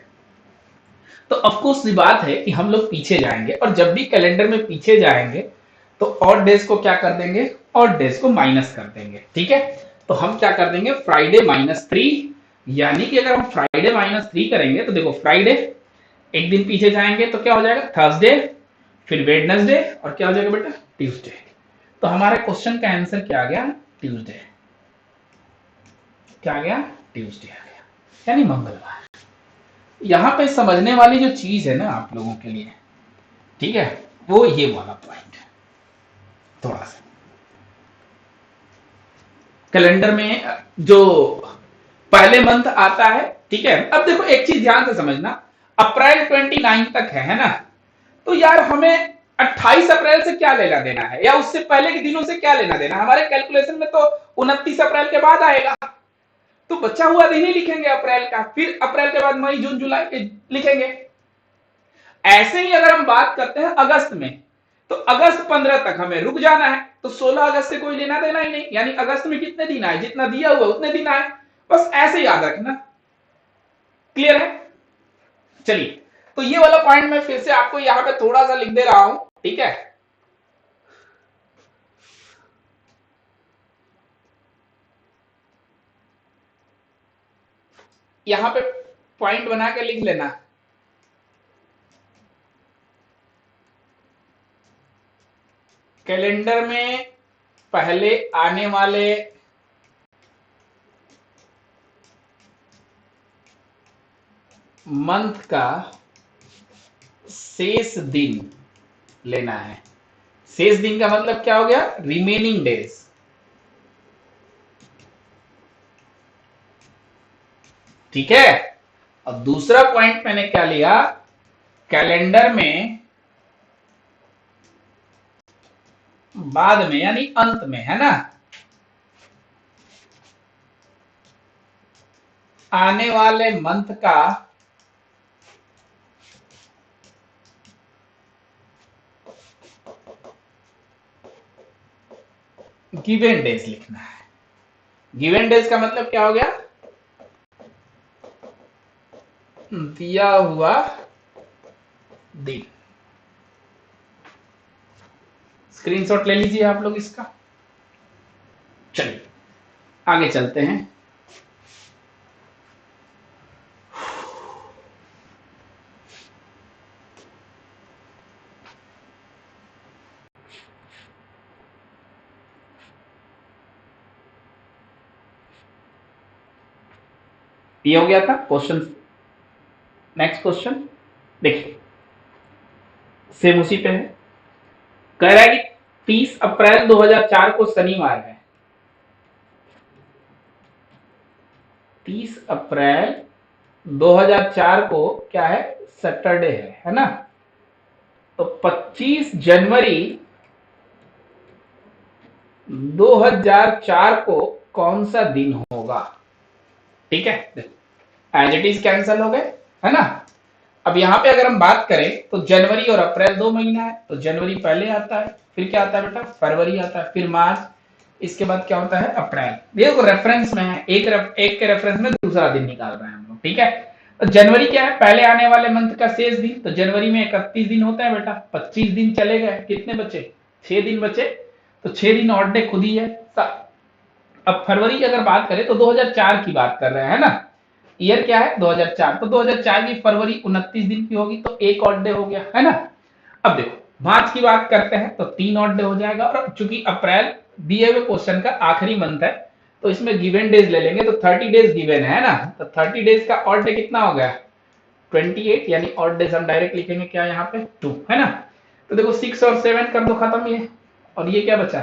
तो ऑफकोर्स ये बात है कि हम लोग पीछे जाएंगे, और जब भी कैलेंडर में पीछे जाएंगे तो ऑड डेज को क्या कर देंगे? ऑड डेज को माइनस कर देंगे, ठीक है। तो हम क्या कर देंगे? फ्राइडे -3, यानी कि अगर हम फ्राइडे -3 करेंगे तो देखो फ्राइडे एक दिन पीछे जाएंगे तो क्या हो जाएगा? थर्सडे, फिर वेडनेसडे, और क्या हो जाएगा बेटा? ट्यूसडे। तो हमारे क्वेश्चन का आंसर क्या आ गया? ट्यूसडे। क्या आ गया? ट्यूसडे आ गया, यानी मंगलवार। यहां पे समझने वाली जो चीज है ना आप लोगों के लिए, ठीक है, वो ये वाला पॉइंट है थोड़ा सा। कैलेंडर में जो पहले मंथ आता है, ठीक है। अब देखो एक चीज ध्यान से समझना, अप्रैल 29 तक है ना, तो यार हमें 28 अप्रैल से क्या लेना देना है, या उससे पहले के दिनों से क्या लेना देना, हमारे कैलकुलेशन में तो 29 अप्रैल के बाद आएगा, तो बचा हुआ दिन ही लिखेंगे अप्रैल का, फिर अप्रैल के बाद मई जून जुलाई लिखेंगे। ऐसे ही अगर हम बात करते हैं अगस्त में, तो अगस्त 15 तक हमें रुक जाना है, तो 16 अगस्त से कोई लेना देना ही नहीं, यानी अगस्त में कितने दिन आए, जितना दिया हुआ उतने दिन आए, बस ऐसे याद रखना। क्लियर है? चलिए, तो ये वाला पॉइंट मैं फिर से आपको यहां पे थोड़ा सा लिख दे रहा हूं, ठीक है। यहां पे पॉइंट बना के लिख लेना। कैलेंडर में पहले आने वाले मंथ का शेष दिन लेना है। शेष दिन का मतलब क्या हो गया, रिमेनिंग डेज। ठीक है। और दूसरा पॉइंट मैंने क्या लिया, कैलेंडर में बाद में यानी अंत में, है ना, आने वाले मंथ का गिवन डेज लिखना है। गिवन डेज का मतलब क्या हो गया, दिया हुआ दिन। स्क्रीनशॉट ले लीजिए आप लोग इसका। चलिए आगे चलते हैं। ये हो गया था क्वेश्चन। नेक्स्ट क्वेश्चन देखिए, सेम उसी पे है। कह रहा है कि 30 अप्रैल 2004 को शनिवार है। 30 अप्रैल 2004 को क्या है, सैटरडे है ना। तो 25 जनवरी 2004 को कौन सा दिन होगा। ठीक है, एज इट इज कैंसिल हो गए, है ना। अब यहां पे अगर हम बात करें तो जनवरी और अप्रैल 2 महीना है, तो जनवरी पहले आता है, फिर क्या आता है बेटा, फरवरी आता है, फिर मार्च, इसके बाद क्या होता है, अप्रैल। ये रेफरेंस में है, एक के रेफरेंस में दूसरा दिन निकाल रहे हैं हम लोग। ठीक है, तो जनवरी क्या है, पहले आने वाले मंथ का शेष दिन, तो जनवरी में 31 दिन होता है बेटा, 25 दिन चले गए, कितने बचे, 6 दिन बचे, तो 6 दिन ऑड डे खुद ही है। अब फरवरी की अगर बात करें तो 2004 की बात कर रहे हैं, है ना, ईयर क्या है 2004, तो 2004 की फरवरी 29 दिन की होगी, तो एक ऑड डे हो गया, है ना। अब देखो मार्च की बात करते हैं तो 3 ऑड डे हो जाएगा, और चूंकि अप्रैल दिए हुए क्वेश्चन का आखिरी मंथ है, तो इसमें गिवन डेज ले लेंगे, तो 30 डेज गिवन है ना, तो 30 डेज का ऑड डे कितना हो गया, 28, यानी ऑड डेज हम डायरेक्ट लिखेंगे क्या यहाँ पे 2, है ना। तो देखो 6 और 7 कर दो खत्म ये, और ये क्या बचा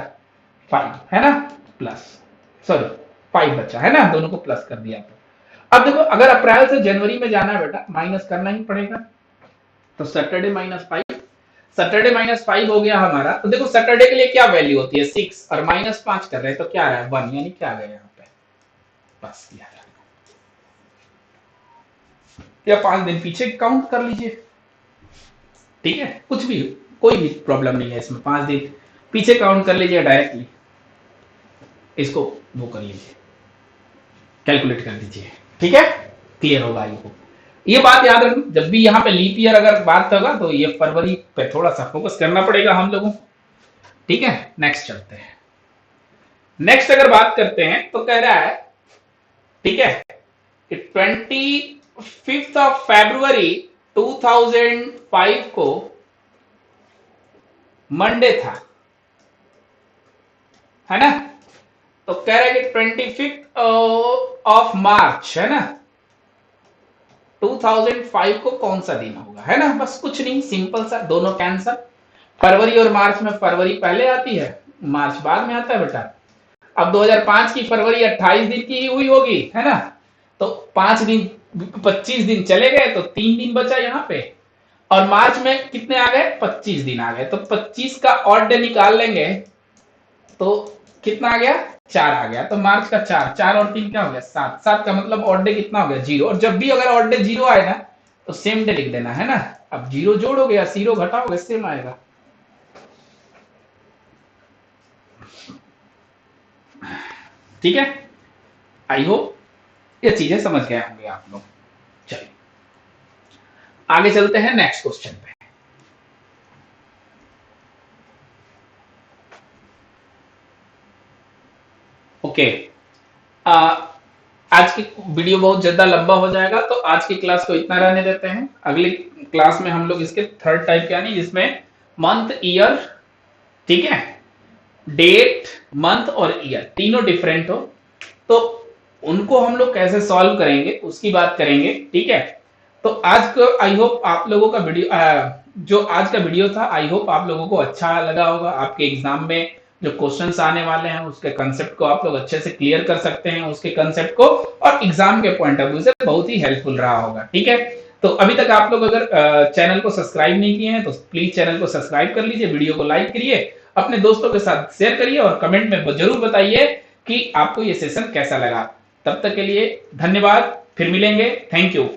5, है ना, प्लस, सॉरी 5 बचा, है ना, दोनों को प्लस कर दिया। अब देखो अगर अप्रैल से जनवरी में जाना है बेटा, माइनस करना ही पड़ेगा, तो सैटरडे -5, सैटरडे -5 हो गया हमारा। तो देखो सैटरडे के लिए क्या वैल्यू होती है 6, और -5 कर रहे हैं तो क्या आ रहा है 1, यानी क्या आ गया यहाँ पे, बस यार, या 5 दिन पीछे काउंट कर लीजिए। ठीक है, कुछ भी, कोई भी प्रॉब्लम नहीं है इसमें, 5 दिन पीछे काउंट कर लीजिए, डायरेक्टली इसको वो कर लीजिए, कैलकुलेट कर दीजिए। ठीक है, क्लियर होगा आपको। ये बात याद रखना, जब भी यहाँ पे लीप ईयर अगर बात होगा तो ये फरवरी पे थोड़ा सा फोकस करना पड़ेगा हम लोगों को। ठीक है, नेक्स्ट चलते हैं। नेक्स्ट अगर बात करते हैं तो कह रहा है, ठीक है, कि 25 ऑफ फरवरी 2005 को मंडे था, है ना। तो कह रहा है कि 25 ऑफ मार्च, है ना, 2005 को कौन सा दिन होगा, है ना, बस कुछ नहीं, सिंपल सा, दोनों कैंसल। फरवरी और मार्च में फरवरी पहले आती है, मार्च बाद में आता है बेटा, अब 2005 की फरवरी 28 दिन की ही हुई होगी, है ना? तो 5 दिन 25 दिन चले गए तो 3 दिन बचा यहाँ पे, और मार्च में कितने आ गए? 25 दिन आ गए। तो 25 का ऑड डे निकाल लेंगे तो कितना आ गया? 4 आ गया। तो मार्च का 4, 4 और 3 क्या हो गया? 7, 7 का मतलब ऑड डे कितना हो गया? 0। और जब भी अगर ऑड डे 0 आए ना तो सेम डे लिख देना, है ना? अब 0 जोड़ोगे या 0 घटाओगे सेम आएगा। ठीक है, आई होप ये चीजें समझ गए होंगे आप लोग। चलिए आगे चलते हैं नेक्स्ट क्वेश्चन पे। ओके, आज की वीडियो बहुत ज्यादा लंबा हो जाएगा, तो आज की क्लास को इतना रहने देते हैं। अगली क्लास में हम लोग इसके थर्ड टाइप के, यानी जिसमें मंथ ईयर, ठीक है, डेट मंथ और ईयर तीनों डिफरेंट हो, तो उनको हम लोग कैसे सॉल्व करेंगे उसकी बात करेंगे। ठीक है, तो आज को आई होप आप लोगों का वीडियो, जो आज का वीडियो था, आई होप आप लोगों को अच्छा लगा होगा। आपके एग्जाम में जो क्वेश्चंस आने वाले हैं उसके कंसेप्ट को आप लोग अच्छे से क्लियर कर सकते हैं, उसके कंसेप्ट को, और एग्जाम के पॉइंट ऑफ व्यू से बहुत ही हेल्पफुल रहा होगा। ठीक है, तो अभी तक आप लोग अगर चैनल को सब्सक्राइब नहीं किए हैं तो प्लीज चैनल को सब्सक्राइब कर लीजिए, वीडियो को लाइक करिए, अपने दोस्तों के साथ शेयर करिए, और कमेंट में जरूर बताइए कि आपको ये सेशन कैसा लगा। तब तक के लिए धन्यवाद, फिर मिलेंगे, थैंक यू।